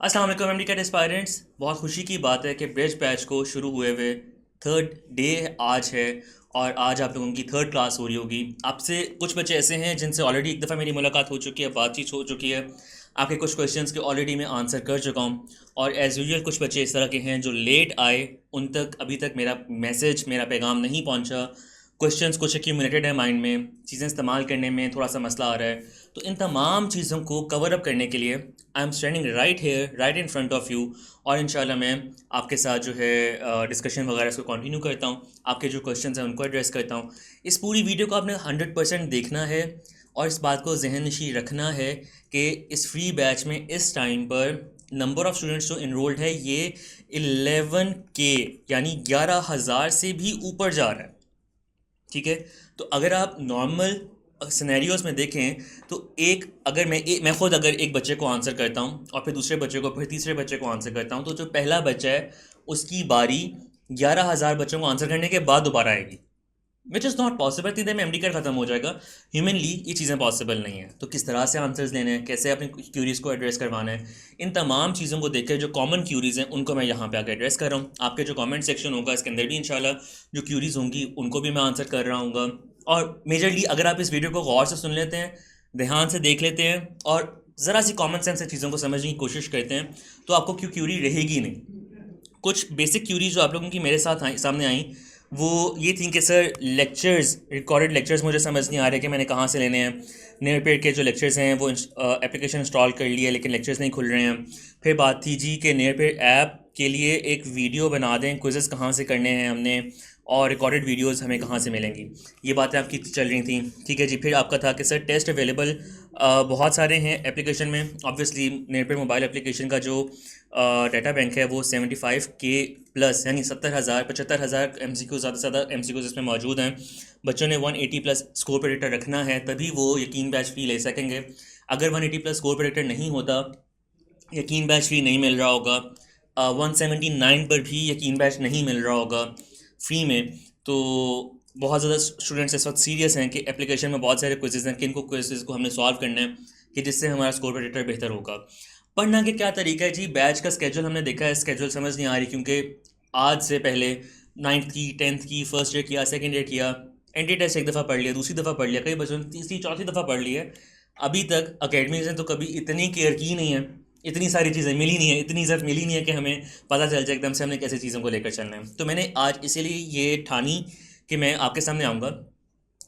अस्सलाम वालेकुम MD cat aspirants. बहुत खुशी की बात है कि ब्रिज बैच को शुरू हुए हुए थर्ड डे आज है और आज आप लोगों की थर्ड क्लास हो रही होगी। आपसे कुछ बच्चे ऐसे हैं जिनसे ऑलरेडी एक दफ़ा मेरी मुलाकात हो चुकी है, बातचीत हो चुकी है। आपके कुछ क्वेश्चंस के ऑलरेडी मैं आंसर कर चुका हूँ और एज़ यूजुअल कुछ बच्चे इस तरह के हैं जो लेट आए, उन तक अभी तक मेरा मैसेज, मेरा पैगाम नहीं पहुँचा। क्वेश्चंस कुछ एक्यूमुलेटेड है माइंड में, चीज़ें इस्तेमाल करने में थोड़ा सा मसला आ रहा है। तो इन तमाम चीज़ों को कवर अप करने के लिए I am standing right here, right in front of you. और इंशाल्लाह मैं आपके साथ जो है डिस्कशन वगैरह इसको कंटिन्यू करता हूँ, आपके जो क्वेश्चंस हैं उनको एड्रेस करता हूँ। इस पूरी वीडियो को आपने 100% देखना है और इस बात को जहन नशी रखना है कि इस फ्री बैच में इस टाइम पर नंबर ऑफ़ स्टूडेंट्स जो इनरोल्ड है ये 11K यानी 11,000 से भी ऊपर जा रहा है। ठीक है, तो अगर आप नॉर्मल सिनेरियोज में देखें तो मैं खुद अगर एक बच्चे को आंसर करता हूँ और फिर दूसरे बच्चे को, फिर तीसरे बच्चे को आंसर करता हूँ, तो जो पहला बच्चा है उसकी बारी 11,000 बच्चों को आंसर करने के बाद दोबारा आएगी, विच इज़ नॉट पॉसिबल। इतनी देर में एमडी कार्ड ख़त्म हो जाएगा। ह्यूमनली ये चीज़ें पॉसिबल नहीं है। तो किस तरह से आंसर्स लेने हैं, कैसे अपनी क्यूरीज़ को एड्रेस करवाना है, इन तमाम चीज़ों को देखकर जो कॉमन क्यूरीज़ हैं उनको मैं यहाँ पे आकर एड्रेस कर रहा हूँ। आपके जो कमेंट सेक्शन होगा इसके अंदर भी इंशाल्लाह जो क्यूरीज़ होंगी उनको भी मैं आंसर कर रहा हूँ। और मेजरली अगर आप इस वीडियो को गौर से सुन लेते हैं, ध्यान से देख लेते हैं और ज़रा सी कॉमन सेंस से चीज़ों को समझने की कोशिश करते हैं, तो आपको क्यूरी रहेगी नहीं। कुछ बेसिक क्यूरीज जो आप लोगों की मेरे साथ सामने आई वो ये थी कि सर लेक्चर्स, रिकॉर्डेड लेक्चर्स मुझे समझ नहीं आ रहे कि मैंने कहाँ से लेने हैं। नियरपेड के जो लेक्चर्स हैं वो एप्लीकेशन इंस्टॉल कर लिया लेकिन लेक्चर्स नहीं खुल रहे हैं। फिर बात थी जी कि नियरपेड ऐप के लिए एक वीडियो बना दें, क्विज़ेस कहाँ से करने हैं हमने, और रिकॉर्डेड वीडियोस हमें कहाँ से मिलेंगी। ये बातें आपकी चल रही थी। ठीक है जी। फिर आपका था कि सर टेस्ट अवेलेबल बहुत सारे हैं एप्लीकेशन में। ऑब्वियसली नेटपेड मोबाइल एप्लीकेशन का जो डाटा बैंक है वो 75K प्लस यानी 70,000 75,000 MCQ, ज़्यादा से ज़्यादा MCQs इसमें मौजूद हैं। बच्चों ने 180 प्लस स्कोर प्रेडिक्टर रखना है तभी वो यकीन बैच फ़ी ले सकेंगे। अगर 180 प्लस स्कोर प्रेडिक्टर नहीं होता, यकीन बैच फ़ी नहीं मिल रहा होगा, 179 पर भी यकीन बैच नहीं मिल रहा होगा फ्री में, तो बहुत ज़्यादा स्टूडेंट्स इस वक्त सीरियस हैं कि एप्लीकेशन में बहुत सारे क्विज़ेज़ हैं कि इनको क्विज़ेज़ को हमने सॉल्व करना है कि जिससे हमारा स्कोर प्रेडिक्टर बेहतर होगा। पढ़ना के क्या तरीका है जी? बैच का स्केड्यूल हमने देखा है, स्केड्यूल समझ नहीं आ रही क्योंकि आज से पहले 9th की, 10th की फर्स्ट ईयर किया, सेकेंड ईयर किया, एंटी टेस्ट एक दफ़ा पढ़ लिया, दूसरी दफ़ा पढ़ लिया, कई बच्चों ने तीसरी चौथी दफ़ा पढ़ लिया है। अभी तक अकेडमीज ने तो कभी इतनी केयर की नहीं है, इतनी सारी चीज़ें मिली नहीं है, इतनी इज़्ज़त मिली नहीं है कि हमें पता चल जाए एकदम से हमने कैसे चीज़ों को लेकर चलना है। तो मैंने आज इसीलिए ये ठानी कि मैं आपके सामने आऊँगा,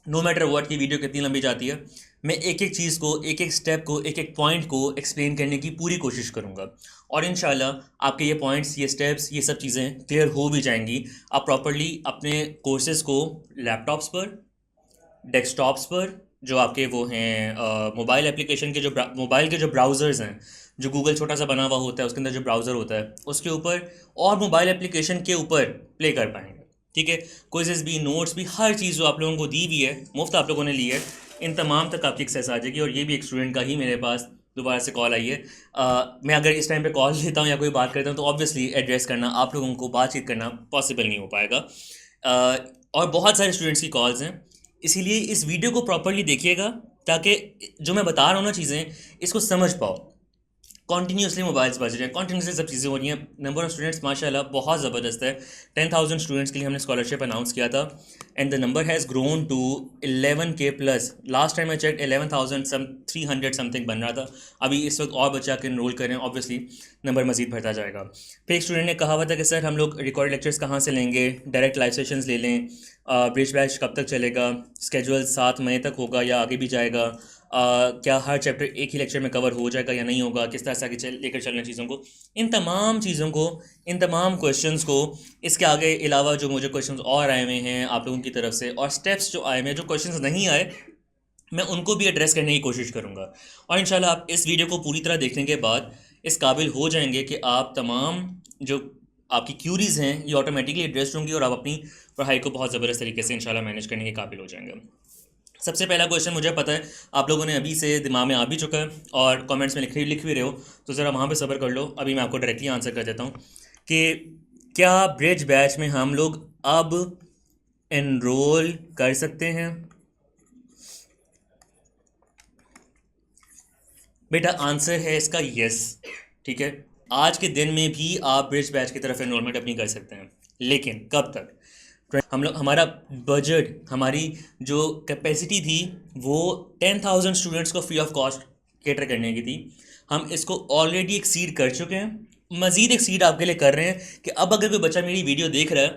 नो मैटर व्हाट की वीडियो कितनी लंबी जाती है, मैं एक एक चीज़ को, एक एक स्टेप को, एक एक पॉइंट को एक्सप्लेन करने की पूरी कोशिश करूँगा और इंशाल्लाह आपके ये पॉइंट्स, ये स्टेप्स, ये सब चीज़ें क्लियर हो भी जाएंगी। आप प्रॉपरली अपने कोर्सेज़ को लैपटॉप्स पर, डेस्कटॉप्स पर, जो आपके वो हैं मोबाइल एप्लीकेशन के, जो मोबाइल के जो ब्राउज़र्स हैं, जो गूगल छोटा सा बना हुआ होता है उसके अंदर जो ब्राउज़र होता है उसके ऊपर और मोबाइल एप्लीकेशन के ऊपर प्ले कर पाएंगे। ठीक है, क्विज़ेस भी, नोट्स भी, हर चीज़ जो आप लोगों को दी हुई है, मुफ्त आप लोगों ने ली है, इन तमाम तक आपकी एक्सेस आ जाएगी। और ये भी एक स्टूडेंट का ही मेरे पास दोबारा से कॉल आई है। मैं अगर इस टाइम पे कॉल लेता हूँ या कोई बात करता हूँ तो ऑब्वियसली एड्रेस करना, आप लोगों को बातचीत करना पॉसिबल नहीं हो पाएगा। और बहुत सारे स्टूडेंट्स की कॉल्स हैं, इसीलिए इस वीडियो को प्रॉपरली देखिएगा ताकि जो मैं बता रहा हूँ ना चीज़ें, इसको समझ पाओ। कॉन्टीन्यूसली मोबाइल्स बज रहे हैं, कॉन्टीन्यूसली सब चीज़ें हो रही हैं। नंबर ऑफ़ स्टूडेंट्स माशाल्लाह बहुत ज़बरदस्त है। 10,000 स्टूडेंट्स के लिए हमने स्कॉलरशिप अनाउंस किया था and the number has grown to 11K plus. Last time I check 11,300 something बन रहा था। अभी इस वक्त और बच्चा के इनरोल करें, ऑब्वियसली नंबर मज़ीद बढ़ता जाएगा। फिर एक स्टूडेंट ने कहा हुआ था कि सर हम लोग रिकॉर्ड लेक्चर्स कहाँ से लेंगे, डायरेक्ट लाइव सेशंस ले लें, ब्रिज बैच कब तक चलेगा, स्केजुअल 7 मई तक होगा या आगे भी जाएगा, क्या हर चैप्टर एक ही लेक्चर में कवर हो जाएगा या नहीं होगा, किस तरह से आगे लेकर चलना चीज़ों को, इन तमाम चीज़ों को, इन तमाम क्वेश्चंस को, इसके आगे अलावा जो मुझे क्वेश्चंस और आए हुए हैं आप लोगों की तरफ से और स्टेप्स जो आए हुए हैं, जो क्वेश्चंस नहीं आए मैं उनको भी एड्रेस करने की कोशिश करूँगा। और इंशाल्लाह आप इस वीडियो को पूरी तरह देखने के बाद इस काबिल हो जाएंगे कि आप तमाम जो आपकी क्यूरीज़ हैं ये ऑटोमेटिकली एड्रेस होंगी और आप अपनी पढ़ाई को बहुत ज़बरदस्त तरीके से इंशाल्लाह मैनेज करने के काबिल हो जाएंगे। सबसे पहला क्वेश्चन मुझे पता है आप लोगों ने अभी से दिमाग में आ भी चुका है और कमेंट्स में लिख भी रहे हो, तो ज़रा वहाँ पे सब्र कर लो। अभी मैं आपको डायरेक्टली आंसर कर देता हूँ कि क्या ब्रिज बैच में हम लोग अब एनरोल कर सकते हैं। बेटा आंसर है इसका यस। ठीक है, आज के दिन में भी आप ब्रिज बैच की तरफ एनरोलमेंट अपनी कर सकते हैं, लेकिन कब तक? हम लोग, हमारा बजट, हमारी जो कैपेसिटी थी वो 10,000 स्टूडेंट्स को फ्री ऑफ कॉस्ट केटर करने की थी। हम इसको ऑलरेडी एक्सीड कर चुके हैं, मज़ीद एक्सीड आपके लिए कर रहे हैं कि अब अगर कोई बच्चा मेरी वीडियो देख रहा है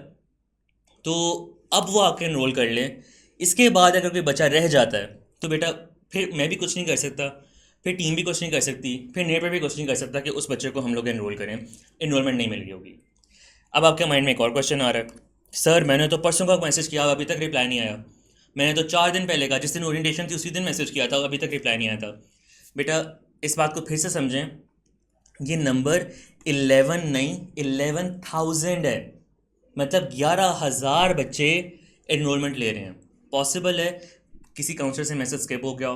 तो अब वो आके एनरोल कर ले। इसके बाद अगर कोई बच्चा रह जाता है तो बेटा फिर मैं भी कुछ नहीं कर सकता, फिर टीम भी कुछ नहीं कर सकती, फिर नेट पर भी कुछ नहीं कर सकता कि उस बच्चे को हम लोग एनरोल करें, एनरोलमेंट नहीं मिल रही होगी। अब आपके माइंड में एक और क्वेश्चन आ रहा है, सर मैंने तो परसों का मैसेज किया, अभी तक रिप्लाई नहीं आया। मैंने तो 4 दिन पहले का, जिस दिन ओरिएंटेशन थी उसी दिन मैसेज किया था, अभी तक रिप्लाई नहीं आया था। बेटा इस बात को फिर से समझें, ये नंबर 11 नहीं 11,000 है, मतलब 11,000 बच्चे एनरोलमेंट ले रहे हैं। पॉसिबल है किसी काउंसलर से मैसेज स्किप हो गया हो,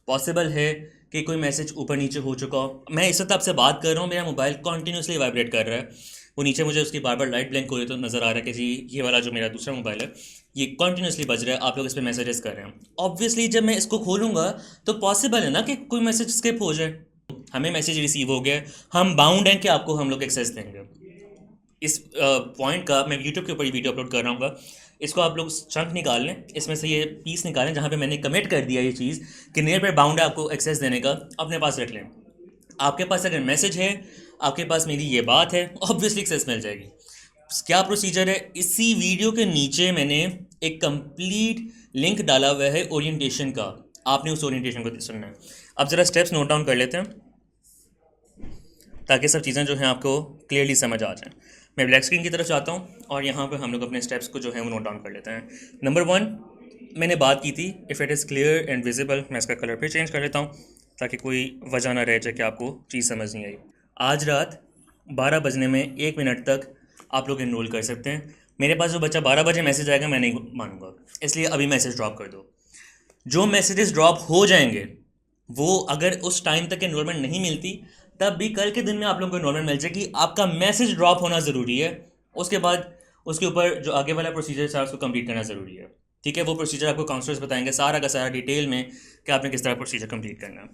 पॉसिबल है कि कोई मैसेज ऊपर नीचे हो चुका हो। मैं इस वक्त आपसे बात कर रहा हूँ, मेरा मोबाइल कॉन्टीन्यूसली वाइब्रेट कर रहा है, वो नीचे मुझे उसकी बार बार लाइट ब्लिंक हो रही, तो नज़र आ रहा है कि जी ये वाला जो मेरा दूसरा मोबाइल है ये कॉन्टीन्यूसली बज रहा है, आप लोग इस पर मैसेजेस कर रहे हैं। ऑब्वियसली जब मैं इसको खोलूँगा तो पॉसिबल है ना कि कोई मैसेज स्किप हो जाए। हमें मैसेज रिसीव हो गया है, हम बाउंड हैं कि आपको हम लोग एक्सेस देंगे। इस पॉइंट का मैं यूट्यूब के ऊपर ही वीडियो अपलोड कर रहा हूँ, इसको आप लोग चंक निकाल लें, इसमें से ये पीस निकालें जहाँ पे मैंने कमिट कर दिया ये चीज़ कि नियर पे बाउंड है आपको एक्सेस देने का, अपने पास रख लें। आपके पास अगर मैसेज है, आपके पास मेरी ये बात है, ऑब्वियसली एक्सेस मिल जाएगी। क्या प्रोसीजर है, इसी वीडियो के नीचे मैंने एक कंप्लीट लिंक डाला हुआ है ओरिएंटेशन का, आपने उस ओरिएंटेशन को सुनना है। अब ज़रा स्टेप्स नोट डाउन कर लेते हैं ताकि सब चीज़ें जो हैं आपको क्लियरली समझ आ जाएं। मैं ब्लैक स्क्रीन की तरफ जाता हूँ और यहाँ पे हम लोग अपने स्टेप्स को जो है वो नोट डाउन कर लेते हैं। नंबर 1 मैंने बात की थी, if it is clear and visible, मैं इसका कलर फिर चेंज कर लेता हूँ ताकि कोई वजह ना रह जाए कि आपको चीज़ समझ नहीं आई। आज रात 12 बजने में 1 मिनट तक आप लोग इनरोल कर सकते हैं। मेरे पास जो बच्चा 12 बजे मैसेज आएगा मैं नहीं मानूंगा, इसलिए अभी मैसेज ड्रॉप कर दो। जो मैसेजेस ड्रॉप हो जाएंगे वो अगर उस टाइम तक एनरोलमेंट नहीं मिलती तब भी कल के दिन में आप लोगों को एनरोलमेंट मिल जाएगी। आपका मैसेज ड्रॉप होना ज़रूरी है, उसके बाद उसके ऊपर जो आगे वाला प्रोसीजर है उसको कंप्लीट करना ज़रूरी है। ठीक है, वो प्रोसीजर आपको काउंसलर्स बताएंगे सारा का सारा डिटेल में कि आपने किस तरह प्रोसीजर कंप्लीट करना है,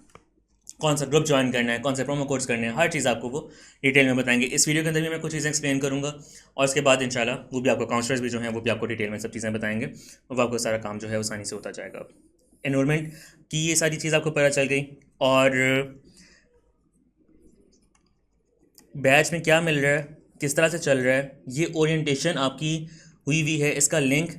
कौन सा ग्रुप ज्वाइन करना है, कौन से प्रोमो कोड्स करने हैं, हर चीज़ आपको वो डिटेल में बताएंगे। इस वीडियो के अंदर भी मैं कुछ चीज़ें एक्सप्लेन करूँगा और उसके बाद इंशाल्लाह वो भी आपको काउंसलर्स भी जो हैं वो भी आपको डिटेल में सब चीज़ें बताएंगे और वो आपको सारा काम जो है आसानी से होता जाएगा। एनरोलमेंट की ये सारी चीज़ आपको पता चल गई और बैच में क्या मिल रहा है, किस तरह से चल रहा है, ये ओरिएंटेशन आपकी हुई है, इसका लिंक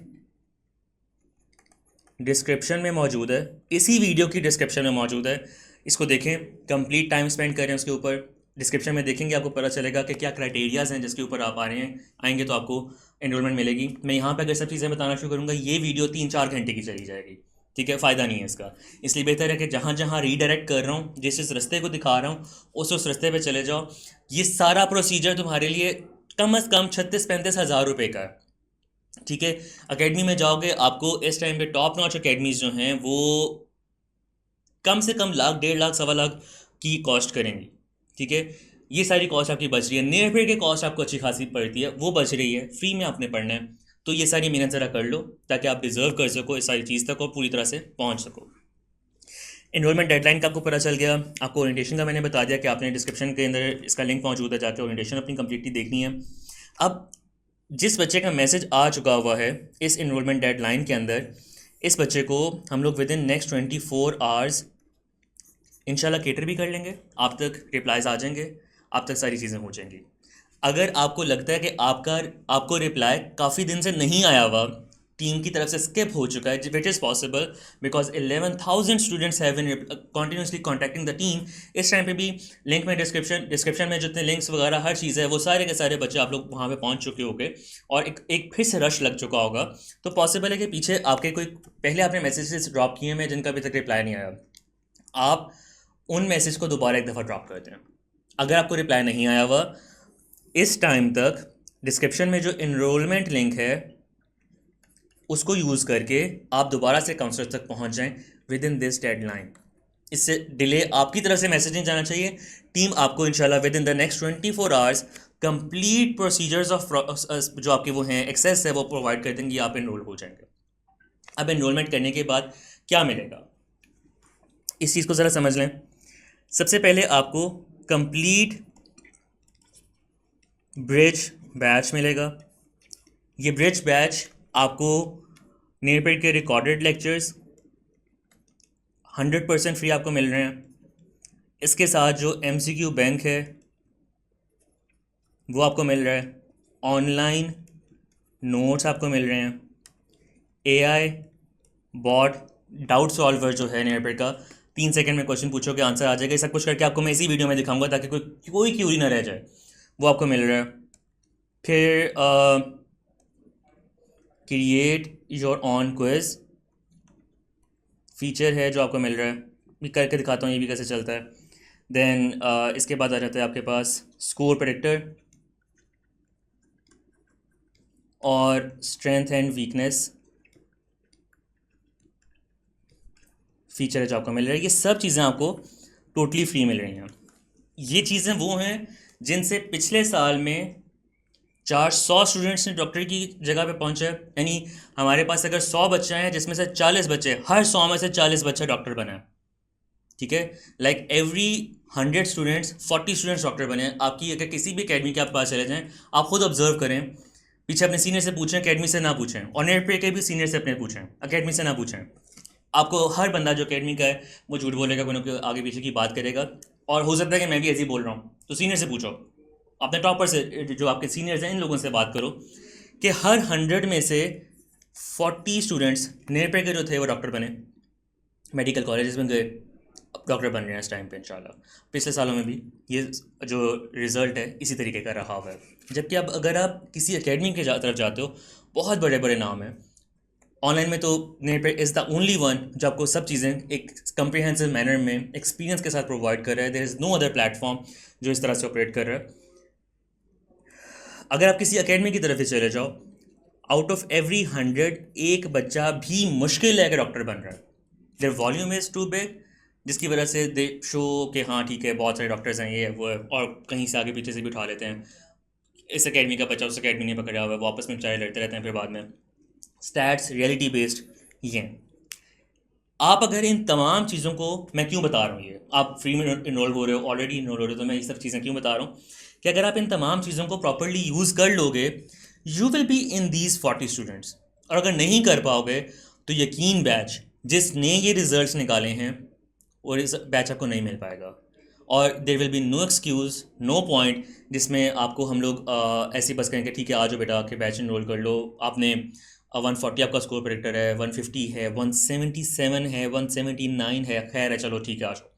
डिस्क्रिप्शन में मौजूद है, इसी वीडियो की डिस्क्रिप्शन में मौजूद है। इसको देखें, कंप्लीट टाइम स्पेंड करें उसके ऊपर। डिस्क्रिप्शन में देखेंगे आपको पता चलेगा कि क्या क्राइटेरियाज़ हैं जिसके ऊपर आप आ रहे हैं, आएंगे तो आपको एनरोलमेंट मिलेगी। मैं यहाँ पे अगर सब चीज़ें बताना शुरू करूँगा ये वीडियो 3-4 घंटे की चली जाएगी। ठीक है, फ़ायदा नहीं है इसका, इसलिए बेहतर है कि जहाँ जहाँ रीडायरेक्ट कर रहा हूँ, जिस रास्ते को दिखा रहा हूँ उस रास्ते पे चले जाओ। ये सारा प्रोसीजर तुम्हारे लिए कम से कम 36-35 हज़ार रुपये का है। ठीक है, अकेडमी में जाओगे आपको इस टाइम पे टॉप नॉच अकेडमीज जो हैं वो कम से कम लाख, 1.5 लाख, 1.25 लाख की कॉस्ट करेंगी। ठीक है, ये सारी कॉस्ट आपकी बच रही है, नियर पे के कॉस्ट आपको अच्छी खासी पड़ती है वो बच रही है, फ्री में आपने पढ़ना है। तो ये सारी मेहनत ज़रा कर लो ताकि आप डिज़र्व कर सको इस सारी चीज़ तक और पूरी तरह से पहुँच सको। एनरोलमेंट डेडलाइन का आपको पता चल गया, आपको ओरिएंटेशन का मैंने बता दिया कि आपने डिस्क्रिप्शन के अंदर इसका लिंक मौजूद है, जाकर ओरिएंटेशन अपनी कंप्लीटली देखनी है। अब जिस बच्चे का मैसेज आ चुका हुआ है इस इनरोलमेंट डेडलाइन के अंदर, इस बच्चे को हम लोग विद इन नेक्स्ट 24 आवर्स इंशाल्लाह केटर भी कर लेंगे, आप तक रिप्लाइज आ जाएंगे, आप तक सारी चीज़ें हो जाएंगी। अगर आपको लगता है कि आपको रिप्लाई काफ़ी दिन से नहीं आया हुआ, टीम की तरफ से स्किप हो चुका है, which is possible because 11,000 students have been continuously contacting the team. इस टाइम पे भी लिंक में डिस्क्रिप्शन में जितने लिंक्स वगैरह हर चीज़ है वो सारे के सारे बच्चे आप लोग वहाँ पे पहुँच चुके होंगे और एक फिर से रश लग चुका होगा। तो पॉसिबल है कि पीछे आपके कोई पहले आपने मैसेजेस ड्रॉप किए हैं जिनका अभी तक रिप्लाई नहीं आया, आप उन मैसेज को दोबारा एक दफ़ा ड्रॉप कर दें। अगर आपको रिप्लाई नहीं आया हुआ इस टाइम तक, डिस्क्रिप्शन में जो इनरोलमेंट लिंक है उसको यूज़ करके आप दोबारा से काउंसलर तक पहुंच जाएं विद इन दिस डेडलाइन। इससे डिले आपकी तरफ से मैसेज नहीं जाना चाहिए, टीम आपको इंशाल्लाह with in the next 24 hours complete procedures of जो आपके वो हैं एक्सेस है वो प्रोवाइड कर देंगे, आप इनरोल हो जाएंगे। अब इनरोलमेंट करने के बाद क्या मिलेगा इस चीज़ को ज़रा समझ लें। सबसे पहले आपको कंप्लीट ब्रिज बैच मिलेगा। ये ब्रिज बैच आपको नेरपेड के रिकॉर्डेड लेक्चर्स 100% फ्री आपको मिल रहे हैं। इसके साथ जो MCQ बैंक है वो आपको मिल रहा है। ऑनलाइन नोट्स आपको मिल रहे हैं। AI बॉट डाउट सॉल्वर जो है नेरपेड का, 3 सेकंड में क्वेश्चन पूछोगे आंसर आ जाएगा। ये सब कुछ करके आपको मैं इसी वीडियो में दिखाऊंगा ताकि कोई क्यूरी ना रह जाए, वो आपको मिल रहा है। फिर create your on quiz feature है जो आपको मिल रहा है। मैं करके दिखाता हूँ ये भी कैसे चलता है। देन इसके बाद आ जाता है आपके पास स्कोर प्रेडिक्टर और स्ट्रेंथ एंड वीकनेस फीचर है जो आपको मिल रहा है। ये सब चीज़ें आपको टोटली फ्री मिल रही हैं। ये चीज़ें वो हैं जिनसे पिछले साल में 400 स्टूडेंट्स ने डॉक्टरी की जगह पे पहुंचे। यानी हमारे पास अगर 100 बच्चे हैं जिसमें से 40 बच्चे, हर 100 में से 40 बच्चे डॉक्टर बने हैं। ठीक है, like every 100 students 40 students doctor बने हैं। आपकी अगर किसी भी अकेडमी के आप पास चले जाएं, आप खुद ऑब्जर्व करें, पीछे अपने सीनियर से पूछें, अकेडमी से ना पूछें, और नेट पे के भी सीनियर से अपने पूछें, अकेडमी से ना पूछें। आपको हर बंदा जो अकेडमी का है वो झूठ बोलेगा, कोई ना कोई आगे पीछे की बात करेगा, और हो सकता है कि मैं भी ऐसे ही बोल रहा हूँ। तो सीनियर से पूछो, अपने टॉपर से, जो आपके सीनियर्स हैं इन लोगों से बात करो कि हर 100 में से 40 स्टूडेंट्स नेट पे के जो थे वो डॉक्टर बने, मेडिकल कॉलेजेस में गए, डॉक्टर बन रहे हैं इस टाइम पे इंशाल्लाह। पिछले सालों में भी ये जो रिज़ल्ट है इसी तरीके का रहा हुआ है। जबकि अब अगर आप किसी अकेडमी के तरफ जाते हो, बहुत बड़े बड़े नाम हैं ऑनलाइन में, तो नेटपेड इज़ द ओनली वन जो आपको सब चीज़ें एक कम्प्रिहेंसिव मैनर में एक्सपीरियंस के साथ प्रोवाइड कर रहा है। There is no other platform जो इस तरह से ऑपरेट कर रहा है। अगर आप किसी अकेडमी की तरफ से चले जाओ, आउट ऑफ एवरी 100 एक बच्चा भी मुश्किल है कि डॉक्टर बन रहा है। Their volume is too big, जिसकी वजह से दे शो कि हाँ ठीक है बहुत सारे डॉक्टर्स हैं, ये है वो है, और कहीं से आगे पीछे से भी उठा लेते हैं। इस अकेडमी का बच्चा उस अकेडमी ने पकड़ा हुआ है, वापस में चाहे लड़ते रहते हैं फिर बाद में। स्टैट्स रियलिटी बेस्ड ये हैं। आप अगर इन तमाम चीज़ों को, मैं क्यों बता रहा हूँ ये, आप फ्री में इनरोल हो रहे हो, ऑलरेडी इनरोल हो रहे हो, तो मैं ये सब चीज़ें क्यों बता रहा हूँ कि अगर आप इन तमाम चीज़ों को प्रॉपरली यूज़ कर लोगे, you will be in these 40 students. और अगर नहीं कर पाओगे तो यकीन बैच जिसने ये रिजल्ट्स निकाले हैं और इस बैच आपको नहीं मिल पाएगा। और there will be no excuse, no point जिसमें आपको हम लोग ऐसे बस कहेंगे ठीक है आ जाओ बेटा के बैच इनरोल कर लो। आपने 140 आपका स्कोर प्रेडिक्टर है, 150 है, 177 है, 179 है, खैर है चलो ठीक है आ जाओ।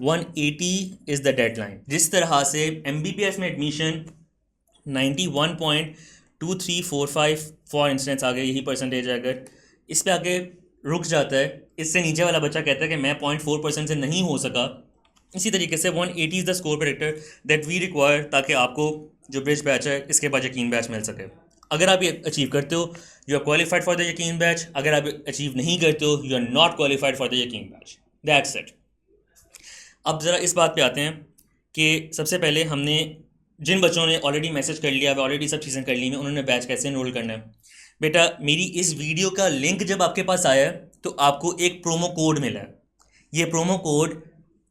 180 इज़ द डेडलाइन। जिस तरह से MBBS में एडमिशन 91.2345 फॉर इंस्टेंस आगे यही परसेंटेज है, अगर इस पे आगे रुक जाता है, इससे नीचे वाला बच्चा कहता है कि मैं 0.4% से नहीं हो सका, इसी तरीके से 180 is the score predictor that we require, ताकि आपको जो ब्रिज बैच है इसके बाद यकीन बैच मिल सके। अगर आप ये अचीव करते हो you are qualified for the Yakeen batch. अगर आप अचीव नहीं करते हो you are not qualified for the Yakeen batch. That's it. अब ज़रा इस बात पे आते हैं कि सबसे पहले हमने जिन बच्चों ने ऑलरेडी मैसेज कर लिया, ऑलरेडी सब चीज़ें कर ली हैं, उन्होंने बैच कैसे इनरोल करना है। बेटा मेरी इस वीडियो का लिंक जब आपके पास आया है तो आपको एक प्रोमो कोड मिला है। ये promo code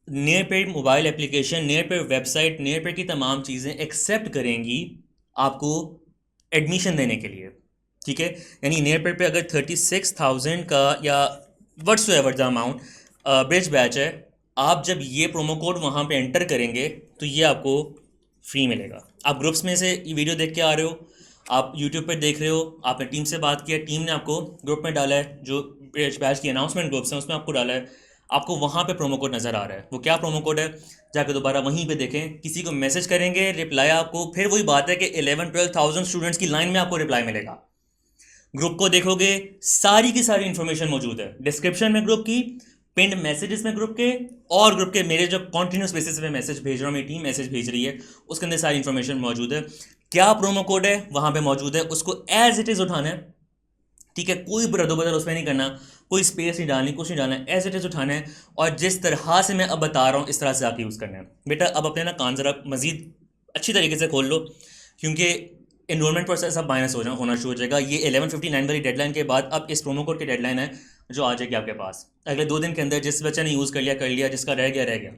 Nearpay mobile application, Nearpay website, Nearpay की तमाम चीज़ें एक्सेप्ट करेंगी आपको एडमिशन देने के लिए। ठीक है, यानी नेयरपेड पे अगर 36,000 का या whatsoever the amount bridge batch है, आप जब ये प्रोमो कोड वहाँ पे एंटर करेंगे तो ये आपको फ्री मिलेगा। आप ग्रुप्स में से ये वीडियो देख के आ रहे हो, आप यूट्यूब पर देख रहे हो, आपने टीम से बात किया, टीम ने आपको ग्रुप में डाला है, जो ब्रिज बैच की अनाउंसमेंट ग्रुप्स हैं उसमें आपको डाला है, आपको वहाँ पे प्रोमो कोड नज़र आ रहा है। वो क्या प्रोमो कोड है जाकर दोबारा वहीं पे देखें, किसी को मैसेज करेंगे, रिप्लाई आपको, फिर वही बात है कि 11-12,000 स्टूडेंट्स की लाइन में आपको रिप्लाई मिलेगा। ग्रुप को देखोगे सारी की सारी इन्फॉर्मेशन मौजूद है डिस्क्रिप्शन में ग्रुप की, पिंड मैसेजेस में ग्रुप के, और ग्रुप के मेरे जो कॉन्टिन्यूस बेसिस पे मैसेज भेज रहा हूँ, मेरी टीम मैसेज भेज रही है, उसके अंदर सारी इन्फॉर्मेशन मौजूद है। क्या प्रोमो कोड है वहाँ पे मौजूद है, उसको एज इट इज़ उठाना है। ठीक है, कोई रद्दोबदल उसमें नहीं करना, कोई स्पेस नहीं डालनी, कुछ नहीं डालना है, एज इट इज़ उठाना है। और जिस तरह से मैं अब बता रहा हूँ इस तरह से आके यूज़ करना है। बेटा अब अपने ना कान ज़रा मज़ीद अच्छी तरीके से खोल लो, क्योंकि एनरोलमेंट प्रोसेस अब माइनस होना शुरू हो जाएगा। ये 11:59 वाली डेडलाइन के बाद अब इस प्रोमो कोड की डेडलाइन है जो आ जाएगी आपके पास अगले 2 दिन के अंदर। जिस बच्चे ने यूज़ कर लिया, जिसका रह गया।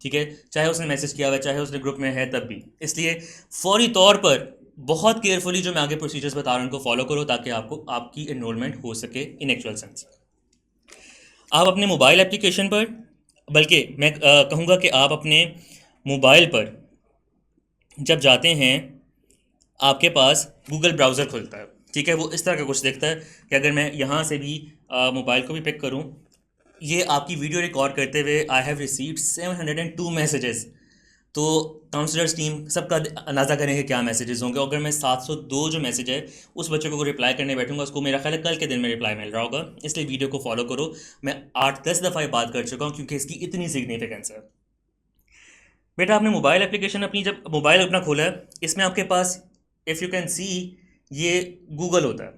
ठीक है, चाहे उसने मैसेज किया हुआ है, चाहे उसने ग्रुप में है तब भी। इसलिए फौरी तौर पर बहुत केयरफुली जो मैं आगे प्रोसीजर्स बता रहा हूँ उनको फॉलो करो, ताकि आपको आपकी एनरोलमेंट हो सके इन एक्चुअल सेंस। आप अपने मोबाइल एप्लीकेशन पर, बल्कि मैं कहूँगा कि आप अपने मोबाइल पर जब जाते हैं आपके पास गूगल ब्राउज़र खुलता है, ठीक है। वो इस तरह का कुछ दिखता है कि अगर मैं यहाँ से भी मोबाइल को भी पिक करूँ, ये आपकी वीडियो रिकॉर्ड करते हुए आई हैव रिसीव्ड 702 मैसेजेस। तो काउंसलर्स टीम सबका अंदाज़ा करेंगे क्या मैसेजेस होंगे। अगर मैं 702 जो मैसेज है उस बच्चे को रिप्लाई करने बैठूंगा, उसको मेरा ख्याल है कल के दिन में रिप्लाई मिल रहा होगा। इसलिए वीडियो को फॉलो करो। मैं 8-10 दफ़ा ये बात कर चुका हूँ क्योंकि इसकी इतनी सिग्निफिकेंस है। बेटा आपने मोबाइल एप्लीकेशन अपनी जब मोबाइल अपना खोला है, इसमें आपके पास इफ़ यू कैन सी ये गूगल होता है,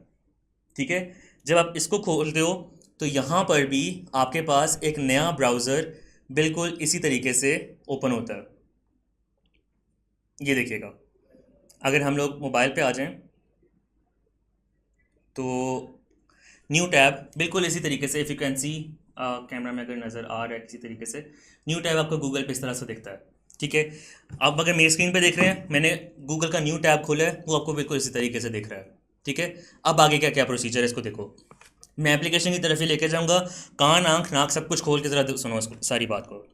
ठीक है। जब आप इसको खोलते हो तो यहाँ पर भी आपके पास एक नया ब्राउज़र बिल्कुल इसी तरीके से ओपन होता है। ये देखिएगा, अगर हम लोग मोबाइल पे आ जाएं तो न्यू टैब बिल्कुल इसी तरीके से, if you can see camera में अगर नज़र आ रहा है किसी तरीके से, न्यू टैब आपको गूगल पे इस तरह से दिखता है, ठीक है। आप अगर मेरी स्क्रीन पे देख रहे हैं, मैंने गूगल का न्यू टैब खोला है, वो आपको बिल्कुल इसी तरीके से दिख रहा है, ठीक है। अब आगे क्या क्या प्रोसीजर है इसको देखो। मैं एप्लीकेशन की तरफ ही लेके जाऊँगा, कान आँख नाक सब कुछ खोल के ज़रा सुनो सारी बात को।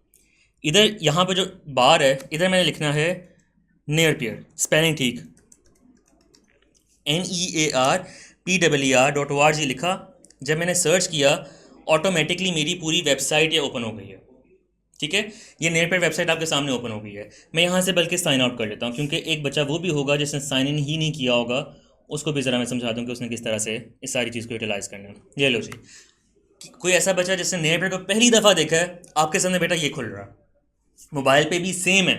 इधर यहाँ पे जो बार है, इधर मैंने लिखना है नेयर, स्पेलिंग ठीक, NEARPER.org लिखा। जब मैंने सर्च किया ऑटोमेटिकली मेरी पूरी वेबसाइट ये ओपन हो गई है, ठीक है। ये नेयर वेबसाइट आपके सामने ओपन हो गई है। मैं यहाँ से बल्कि साइन आउट कर लेता हूँ, क्योंकि एक बच्चा वो भी होगा जिसने साइन इन ही नहीं किया होगा, उसको भी ज़रा मैं समझा दूँ कि उसने किस तरह से इस सारी चीज़ को यूटिलाइज़ करना है। ये लो जी, कोई ऐसा बच्चा जिसने नेयर को पहली दफ़ा देखा है, आपके सामने बेटा ये खुल रहा है। मोबाइल पे भी सेम है,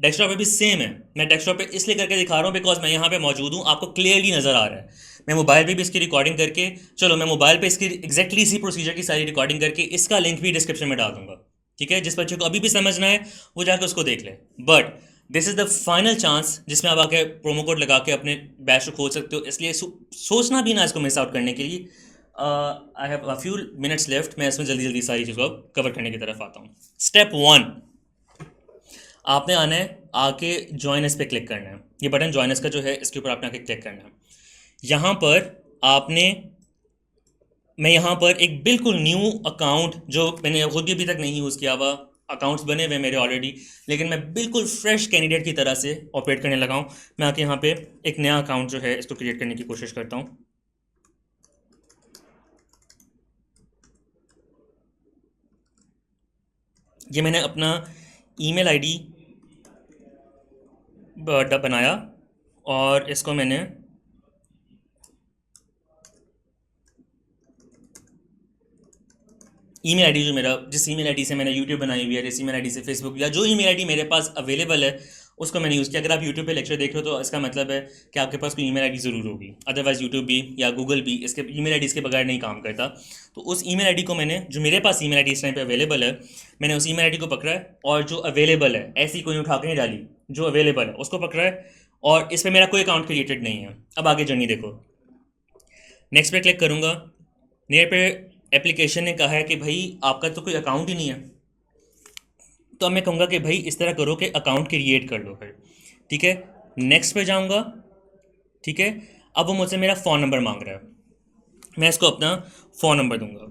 डेस्कटॉप पे भी सेम है। मैं डेस्कटॉप पे इसलिए करके दिखा रहा हूँ बिकॉज मैं यहाँ पे मौजूद हूँ, आपको क्लियरली नज़र आ रहा है। मैं मोबाइल पे भी इसकी रिकॉर्डिंग करके, चलो मैं मोबाइल पे इसकी एग्जैक्टली इसी प्रोसीजर की सारी रिकॉर्डिंग करके इसका लिंक भी डिस्क्रिप्शन में डाल दूंगा, ठीक है। जिस बच्चे को अभी भी समझना है वो जाकर उसको देख ले। But this is the final chance जिसमें आप आके प्रोमो कोड लगा के अपने बैच को खोल सकते हो। इसलिए सोचना भी ना इसको मिस आउट करने के लिए। I have a few minutes left, मैं इसमें जल्दी जल्दी सारी चीज़ों को कवर करने की तरफ आता हूँ। स्टेप 1, आपने आना है, आके ज्वाइनस पे क्लिक करना है। ये बटन ज्वाइनस का जो है इसके ऊपर आपने आके क्लिक करना है। यहाँ पर आपने, मैं यहाँ पर एक बिल्कुल न्यू अकाउंट जो मैंने खुद भी अभी तक नहीं यूज़ किया हुआ, अकाउंट्स बने हुए मेरे ऑलरेडी, लेकिन मैं बिल्कुल फ्रेश कैंडिडेट की तरह से ऑपरेट करने लगा हूँ। मैं आके यहाँ पे एक नया अकाउंट जो है इसको क्रिएट करने की कोशिश करता हूँ। ये मैंने अपना ईमेल आईडी बनाया और इसको मैंने ईमेल आईडी जो मेरा, जिस ईमेल आईडी से मैंने यूट्यूब बनाई हुई है, जिस ईमेल आईडी से फेसबुक, या जो ईमेल आईडी मेरे पास अवेलेबल है उसको मैंने यूज़ किया। अगर आप यूट्यूब पे लेक्चर देख रहे हो तो इसका मतलब है कि आपके पास कोई ईमेल आईडी ज़रूर होगी, अदरवाइज़ यूट्यूब भी या गूगल भी इसके ईमेल आईडी के बगैर नहीं काम करता। तो उस ईमेल आईडी को मैंने, जो मेरे पास ईमेल आईडी इस टाइम पे अवेलेबल है, मैंने उस ईमेल आईडी को पकड़ा है और जो अवेलेबल है, ऐसी कोई उठा के नहीं डाली, जो अवेलेबल है उसको पकड़ा है और इस पर मेरा कोई अकाउंट क्रिएटेड नहीं है। अब आगे जर्नी देखो, नेक्स्ट पे क्लिक करूँगा। नियर पे एप्लीकेशन ने कहा है कि भाई आपका तो कोई अकाउंट ही नहीं है, तो अब मैं कहूँगा कि भाई इस तरह करो कि अकाउंट क्रिएट कर लो फिर, ठीक है। नेक्स्ट पे जाऊँगा, ठीक है। अब वो मुझसे मेरा फ़ोन नंबर मांग रहा है, मैं इसको अपना फ़ोन नंबर दूंगा।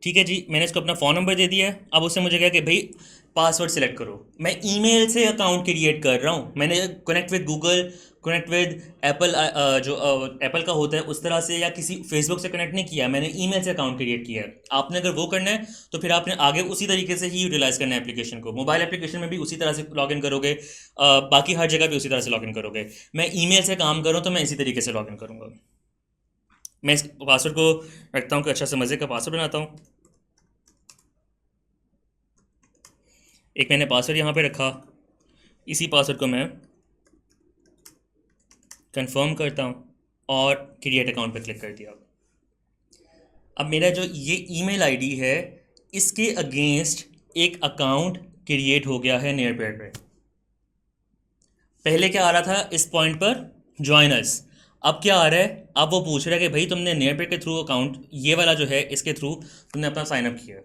ठीक है जी, मैंने इसको अपना फ़ोन नंबर दे दिया है। अब उससे मुझे कहा कि भाई पासवर्ड सेलेक्ट करो। मैं ईमेल से अकाउंट क्रिएट कर रहा हूँ, मैंने connect with Google, connect with Apple, जो एप्पल का होता है उस तरह से, या किसी फेसबुक से कनेक्ट नहीं किया, मैंने ईमेल से अकाउंट क्रिएट किया है। आपने अगर वो करना है तो फिर आपने आगे उसी तरीके से ही यूटिलाइज़ करना है एप्लीकेशन को। मोबाइल एप्लीकेशन में भी उसी तरह से लॉगिन करोगे, बाकी हर जगह भी उसी तरह से लॉगिन करोगे। मैं ईमेल से काम करूँ तो मैं इसी तरीके से लॉगिन करूँगा। मैं इस पासवर्ड को रखता हूँ कि अच्छा से मज़े का पासवर्ड बनाता हूँ। एक मैंने पासवर्ड यहाँ पे रखा, इसी पासवर्ड को मैं कंफर्म करता हूँ और क्रिएट अकाउंट पे क्लिक कर दिया। अब मेरा जो ये ईमेल आईडी है इसके अगेंस्ट एक अकाउंट क्रिएट हो गया है नियरपैड पे। पहले क्या आ रहा था इस पॉइंट पर, ज्वाइन अस। अब क्या आ रहा है, अब वो पूछ रहा है कि भाई तुमने नेटपे के थ्रू अकाउंट, ये वाला जो है इसके थ्रू तुमने अपना साइनअप किया है,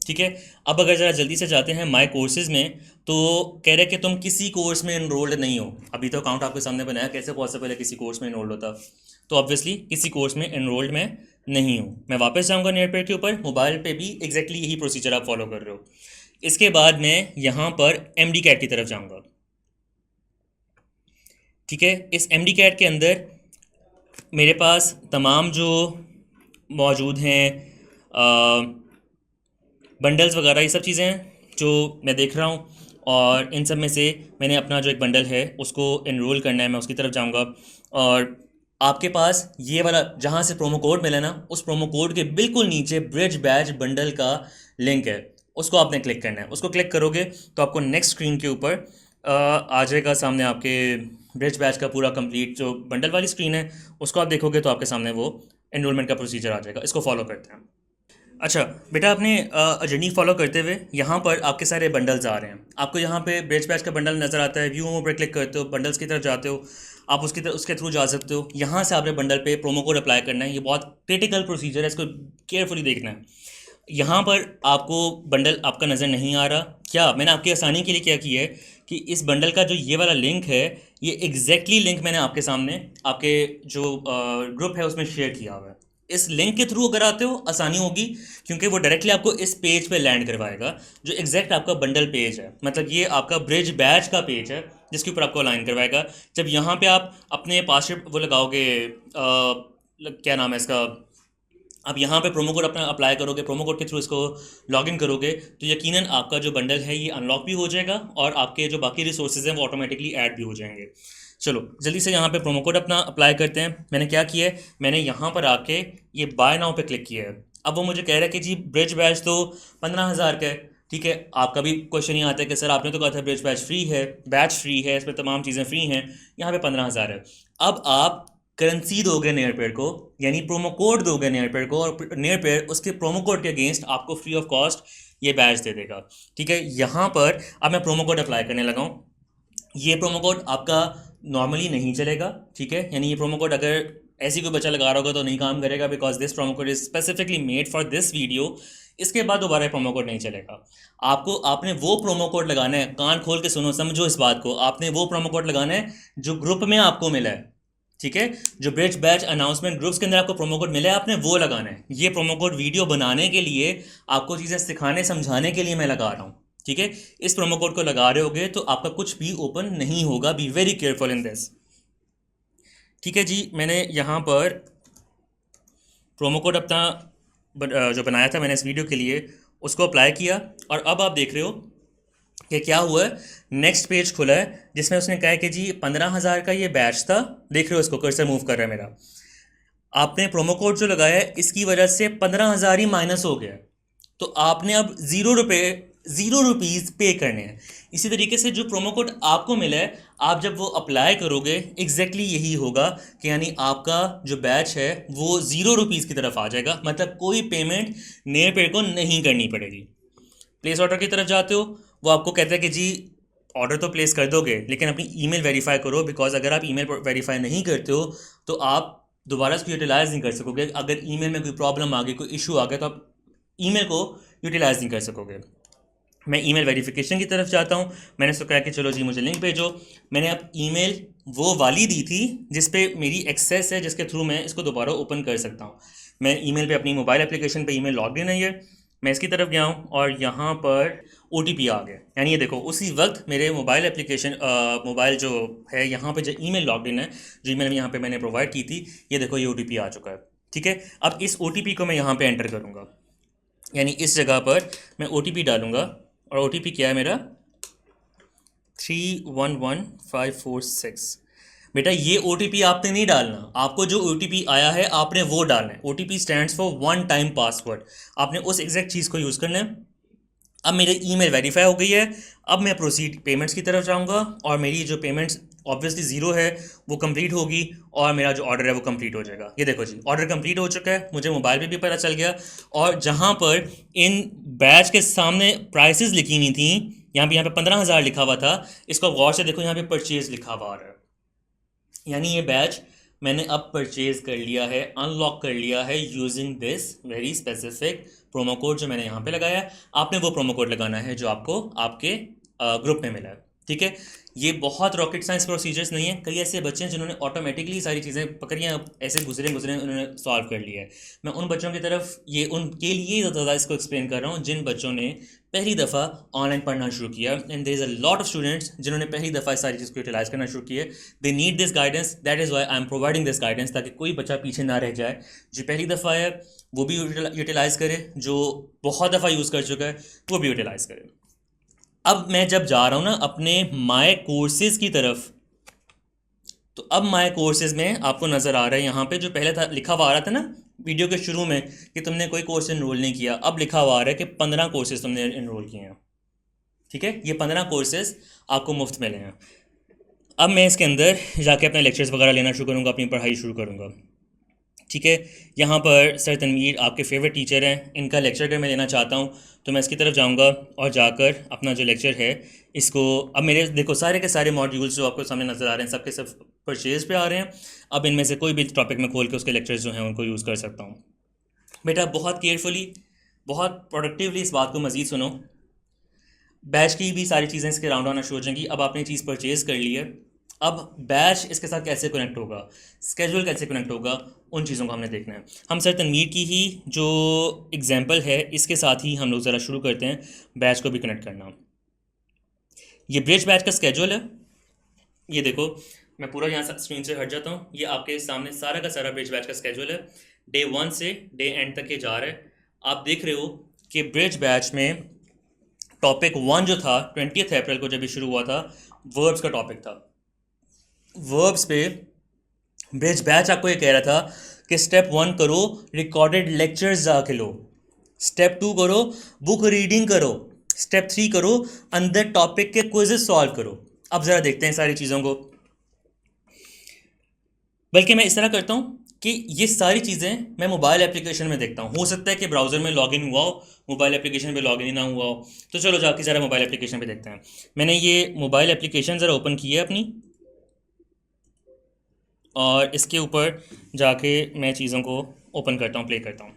ठीक है। अब अगर ज़रा जल्दी से जाते हैं माई कोर्सेज़ में, तो कह रहे हैं कि तुम किसी कोर्स में इनरोल्ड नहीं हो। अभी तो अकाउंट आपके सामने बनाया, कैसे पॉसिबल है किसी कोर्स में इनरोल्ड होता? तो ऑब्वियसली किसी कोर्स में इनरोल्ड मैं नहीं हूँ। मैं वापस जाऊँगा नेटपे के ऊपर, मोबाइल पे भी एग्जैक्टली यही प्रोसीजर आप फॉलो कर रहे हो। इसके बाद मैं यहाँ पर एम डी कैट की तरफ जाऊँगा, ठीक है। इस एम डी कैट के अंदर मेरे पास तमाम जो मौजूद हैं बंडल्स वगैरह, ये सब चीज़ें हैं जो मैं देख रहा हूँ, और इन सब में से मैंने अपना जो एक बंडल है उसको इनरोल करना है, मैं उसकी तरफ जाऊँगा। और आपके पास ये वाला जहाँ से प्रोमो कोड मिला ना, उस प्रोमो कोड के बिल्कुल नीचे ब्रिज बैच बंडल का लिंक है, उसको आपने क्लिक करना है। उसको क्लिक करोगे तो आपको नेक्स्ट स्क्रीन के ऊपर आ जाएगा सामने आपके ब्रिज बैच का पूरा कंप्लीट जो बंडल वाली स्क्रीन है, उसको आप देखोगे तो आपके सामने वो एनरोलमेंट का प्रोसीजर आ जाएगा। इसको फॉलो करते हैं। अच्छा बेटा, आपने जर्नी फॉलो करते हुए यहाँ पर आपके सारे बंडल्स आ रहे हैं। आपको यहाँ पे ब्रिज बैच का बंडल नज़र आता है, व्यू मोर पर क्लिक करते हो, बंडल्स की तरफ जाते हो, आप उसके थ्रू जा सकते हो। यहाँ से आपने बंडल पे प्रोमो कोड अप्लाई करना है। ये बहुत क्रिटिकल प्रोसीजर है, इसको केयरफुली देखना है। यहाँ पर आपको बंडल आपका नज़र नहीं आ रहा, क्या मैंने आपकी आसानी के लिए क्या किया है कि इस बंडल का जो ये वाला लिंक है, ये एग्जैक्टली लिंक मैंने आपके सामने आपके जो ग्रुप है उसमें शेयर किया हुआ है। इस लिंक के थ्रू अगर आते हो आसानी होगी, क्योंकि वो डायरेक्टली आपको इस पेज पे लैंड करवाएगा जो एग्जैक्ट आपका बंडल पेज है। मतलब ये आपका ब्रिज बैच का पेज है जिसके ऊपर आपको अलाइन करवाएगा। जब यहाँ पे आप अपने पासवर्ड वो लगाओगे, क्या नाम है इसका, आप यहाँ पे प्रोमो कोड अपना अप्लाई करोगे, प्रोमो कोड के थ्रू इसको लॉगिन करोगे, तो यकीनन आपका जो बंडल है ये अनलॉक भी हो जाएगा और आपके जो बाकी रिसोर्सेज हैं वो ऑटोमेटिकली ऐड भी हो जाएंगे। चलो जल्दी से यहाँ पे प्रोमो कोड अपना अप्लाई करते हैं। मैंने क्या किया है, मैंने यहाँ पर आके ये बाय नाउ पे क्लिक किया है। अब वो मुझे कह रहा है कि जी ब्रिज बैच तो 15,000 का है, ठीक है। आपका भी क्वेश्चन ही आता है कि सर आपने तो कहा था ब्रिज बैच फ्री है, बैच फ्री है, इसमें तमाम चीज़ें फ्री हैं, यहाँ पे 15,000 है। अब आप करेंसी दोगे नेयरपेड को, यानी प्रोमो कोड दोगे नेयरपेड को, और नेयरपेड उसके प्रोमो कोड के अगेंस्ट आपको फ्री ऑफ कॉस्ट ये बैच दे देगा, ठीक है। यहाँ पर अब मैं प्रोमो कोड अप्लाई करने लगा हूँ। ये प्रोमो कोड आपका नॉर्मली नहीं चलेगा, ठीक है। यानी ये प्रोमो कोड अगर ऐसी कोई बच्चा लगा रहा होगा तो नहीं काम करेगा, because this promo code is specifically made for this video. इसके बाद दोबारा प्रोमो कोड नहीं चलेगा। आपने वो प्रोमो कोड लगाना है, कान खोल के सुनो, समझो इस बात को, आपने वो प्रोमो कोड लगाना है जो ग्रुप में आपको मिला है, ठीक है। जो ब्रिज बैच अनाउंसमेंट ग्रुप्स के अंदर आपको प्रोमो कोड मिला है, आपने वो लगाना है। ये प्रोमो कोड वीडियो बनाने के लिए, आपको चीज़ें सिखाने समझाने के लिए मैं लगा रहा हूँ, ठीक है। इस प्रोमो कोड को लगा रहे होगे तो आपका कुछ भी ओपन नहीं होगा। Be very careful in this, ठीक है जी। मैंने यहाँ पर प्रोमो कोड अपना जो बनाया था मैंने इस वीडियो के लिए, उसको अप्लाई किया, और अब आप देख रहे हो कि क्या हुआ है। नेक्स्ट पेज खुला है जिसमें उसने कहा है कि जी 15,000 का ये बैच था, देख रहे हो इसको, कर्सर मूव कर रहा है मेरा। आपने प्रोमो कोड जो लगाया है इसकी वजह से 15,000 ही माइनस हो गया, तो आपने अब 0 रुपीज़ पे करने हैं। इसी तरीके से जो प्रोमो कोड आपको मिला है, आप जब वो अप्लाई करोगे एग्जैक्टली यही होगा कि यानी आपका जो बैच है वो 0 रुपीज़ की तरफ आ जाएगा। मतलब कोई पेमेंट नए पेड को नहीं करनी पड़ेगी। प्लेस ऑर्डर की तरफ जाते हो, वो आपको कहता है कि जी ऑर्डर तो प्लेस कर दोगे लेकिन अपनी ईमेल वेरीफाई करो, बिकॉज अगर आप ईमेल वेरीफाई नहीं करते हो तो आप दोबारा इसको यूटिलाइज़ नहीं कर सकोगे। अगर ईमेल में कोई प्रॉब्लम आ गई, कोई इशू आ गया, तो आप ईमेल को यूटिलाइज़ नहीं कर सकोगे। मैं ईमेल वेरिफिकेशन की तरफ जाता हूँ। मैंने उसको कहा कि चलो जी मुझे लिंक भेजो। मैंने अब ईमेल वो वाली दी थी जिस पे मेरी एक्सेस है, जिसके थ्रू मैं इसको दोबारा ओपन कर सकता हूँ। मैं ईमेल पे अपनी मोबाइल एप्लीकेशन पे ईमेल लॉगिन है, ये मैं इसकी तरफ गया हूँ और यहाँ पर OTP आ गया। यानी ये देखो उसी वक्त मेरे मोबाइल एप्लीकेशन मोबाइल जो है यहाँ पे जो ईमेल लॉगिन है, जो ईमेल यहाँ पे मैंने प्रोवाइड की थी, ये देखो ये OTP आ चुका है, ठीक है। अब इस OTP को मैं यहाँ पे एंटर करूँगा, यानी इस जगह पर मैं OTP डालूँगा, और OTP क्या है मेरा 311546। बेटा ये OTP आपने नहीं डालना, आपको जो OTP आया है आपने वो डालना है। OTP stands for one time password. आपने उस एग्जैक्ट चीज़ को यूज़ करना है। अब मेरी ईमेल वेरीफाई हो गई है। अब मैं प्रोसीड पेमेंट्स की तरफ जाऊंगा, और मेरी जो पेमेंट्स ऑब्वियसली ज़ीरो है वो कंप्लीट होगी, और मेरा जो ऑर्डर है वो कंप्लीट हो जाएगा। ये देखो जी ऑर्डर कंप्लीट हो चुका है, मुझे मोबाइल पे भी पता चल गया। और जहाँ पर इन बैच के सामने प्राइसेस लिखी हुई थी, यहाँ पे 15,000 लिखा हुआ था, इसको गौर से देखो, यहाँ पे परचेज लिखा हुआ आ रहा है। यानी ये बैच मैंने अब परचेज़ कर लिया है, अनलॉक कर लिया है using this very specific promo code जो मैंने यहाँ पे लगाया है। आपने वो प्रोमो कोड लगाना है जो आपको आपके ग्रुप में मिला है, ठीक है। ये बहुत रॉकेट साइंस प्रोसीजर्स नहीं है। कई ऐसे बच्चे हैं जिन्होंने ऑटोमेटिकली सारी चीज़ें पकड़ियाँ, ऐसे गुजरे गुजरे उन्होंने सॉल्व कर लिया है। मैं उन बच्चों की तरफ ये उनके लिए ज़्यादा इसको एक्सप्लेन कर रहा हूँ जिन बच्चों ने पहली दफ़ा ऑनलाइन पढ़ना शुरू किया, and there is a lot of students जिन्होंने पहली दफ़ा इस सारी चीज़ को यूटिलाइज़ करना शुरू किया। They need this guidance, that is why I am providing this guidance, ताकि कोई बच्चा पीछे ना रह जाए। जो पहली दफ़ा है वो भी यूटिलाइज़ करे, जो बहुत दफ़ा यूज़ कर चुका है वो भी यूटिलाइज़ करे। अब मैं जब जा रहा हूँ ना अपने माय कोर्सेज की तरफ, तो अब माय कोर्सेज में आपको नज़र आ रहा है यहाँ पे जो पहले था लिखा हुआ आ रहा था ना वीडियो के शुरू में कि तुमने कोई कोर्स इनरोल नहीं किया, अब लिखा हुआ आ रहा है कि 15 कोर्सेज तुमने इनरोल किए हैं, ठीक है। ये 15 कोर्सेज आपको मुफ्त मिले हैं। अब मैं इसके अंदर जाके अपने लेक्चर्स वगैरह लेना शुरू करूँगा, अपनी पढ़ाई शुरू करूँगा, ठीक है। यहाँ पर सर तनवीर आपके फेवरेट टीचर हैं, इनका लेक्चर अगर मैं लेना चाहता हूँ तो मैं इसकी तरफ जाऊँगा और जाकर अपना जो लेक्चर है इसको, अब मेरे देखो सारे के सारे मॉड्यूल्स जो आपको सामने नज़र आ रहे हैं सबके सब परचेज पे आ रहे हैं। अब इनमें से कोई भी टॉपिक में खोल के उसके लेक्चर्स जो हैं उनको यूज़ कर सकता हूँ। बेटा बहुत केयरफुली, बहुत प्रोडक्टिवली इस बात को मज़ीद सुनो। बैच की भी सारी चीज़ें इसके राउंड आना शुरू हो जाएंगी। अब आपने चीज़ परचेज़ कर ली है, अब बैच इसके साथ कैसे कनेक्ट होगा, स्केड्यूल कैसे कनेक्ट होगा, उन चीज़ों को हमने देखना है। हम सर तनवीर की ही जो एग्जांपल है इसके साथ ही हम लोग ज़रा शुरू करते हैं बैच को भी कनेक्ट करना। ये ब्रिज बैच का स्केड्यूल है, ये देखो मैं पूरा यहाँ स्क्रीन से हट जाता हूँ, ये आपके सामने सारा का सारा ब्रिज बैच का स्केड्यूल है। डे 1 से डे एंड तक ये जा रहा है। आप देख रहे हो कि ब्रिज बैच में टॉपिक 1 जो था 20 अप्रैल को जब ये शुरू हुआ था, वर्ब्स का टॉपिक था। वर्ब्स पे ब्रिज बैच आपको ये कह रहा था कि स्टेप 1 करो रिकॉर्डेड लेक्चर्स जाके लो, स्टेप 2 करो बुक रीडिंग करो, स्टेप 3 करो अंदर टॉपिक के क्विज़ेस सॉल्व करो। अब ज़रा देखते हैं सारी चीज़ों को। बल्कि मैं इस तरह करता हूँ कि ये सारी चीज़ें मैं मोबाइल एप्लीकेशन में देखता हूँ। हो सकता है कि ब्राउज़र में लॉगिन हुआ हो, मोबाइल एप्लीकेशन पे लॉगिन ही ना हुआ हो, तो चलो जाके ज़रा मोबाइल एप्लीकेशन पे देखते हैं। मैंने ये मोबाइल एप्लीकेशन ज़रा ओपन की है अपनी, और इसके ऊपर जाके मैं चीज़ों को ओपन करता हूँ, प्ले करता हूँ।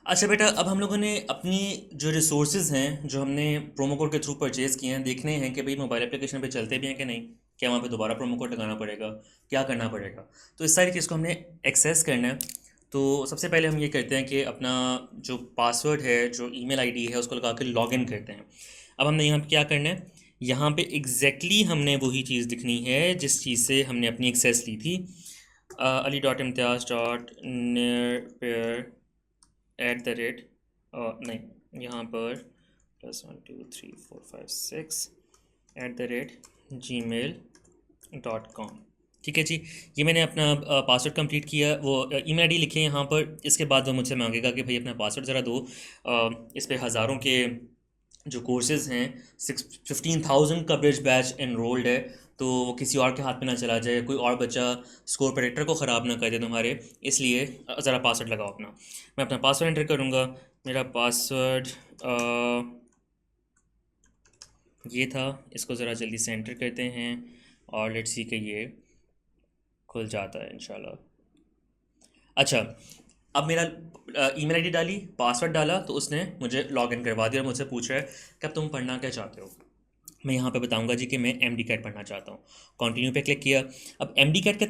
अच्छा बेटा, अब हम लोगों ने अपनी जो रिसोर्सेज हैं जो हमने प्रोमो कोड के थ्रू परचेज़ किए हैं देखने हैं कि भाई मोबाइल एप्लीकेशन पे चलते भी हैं कि नहीं, क्या वहाँ पे दोबारा प्रोमो कोड लगाना पड़ेगा, क्या करना पड़ेगा। तो इस सारी चीज़ को हमने एक्सेस करना है। तो सबसे पहले हम ये करते हैं कि अपना जो पासवर्ड है, जो ईमेल आईडी है, उसको लगा के लॉगिन करते हैं। अब हमने यहाँ पे क्या करना है, यहाँ पे एग्जैक्टली हमने वही चीज़ लिखनी है जिस चीज़ से हमने अपनी एक्सेस ली थी। ali.imtiaz.nearpair @ नहीं, यहाँ पर +1 2 3 4 5 6 @gmail.com, ठीक है जी। ये मैंने अपना पासवर्ड कंप्लीट किया, वो ईमेल आईडी लिखे यहाँ पर। इसके बाद वो मुझसे मांगेगा कि भाई अपना पासवर्ड ज़रा दो। इस पे हज़ारों के जो कोर्सेज़ हैं, 15,000 का ब्रिज बैच एनरोल्ड है, तो वो किसी और के हाथ में ना चला जाए, कोई और बच्चा स्कोर प्रेडिक्टर को ख़राब ना कर दे तुम्हारे, इसलिए ज़रा पासवर्ड लगाओ अपना। मैं अपना पासवर्ड एंटर करूँगा। मेरा पासवर्ड ये था, इसको ज़रा जल्दी से एंटर करते हैं और लेट्स सी कि ये खुल जाता है इंशाल्लाह। अच्छा, अब मेरा ईमेल आईडी डाली, पासवर्ड डाला, तो उसने मुझे लॉगिन करवा दिया और मुझसे पूछ रहा है कि अब तुम पढ़ना क्या चाहते हो। मैं यहाँ पे बताऊंगा जी कि मैं एम डी कैट पढ़ना चाहता हूँ। कंटिन्यू पे क्लिक किया। अब एम डी कैट के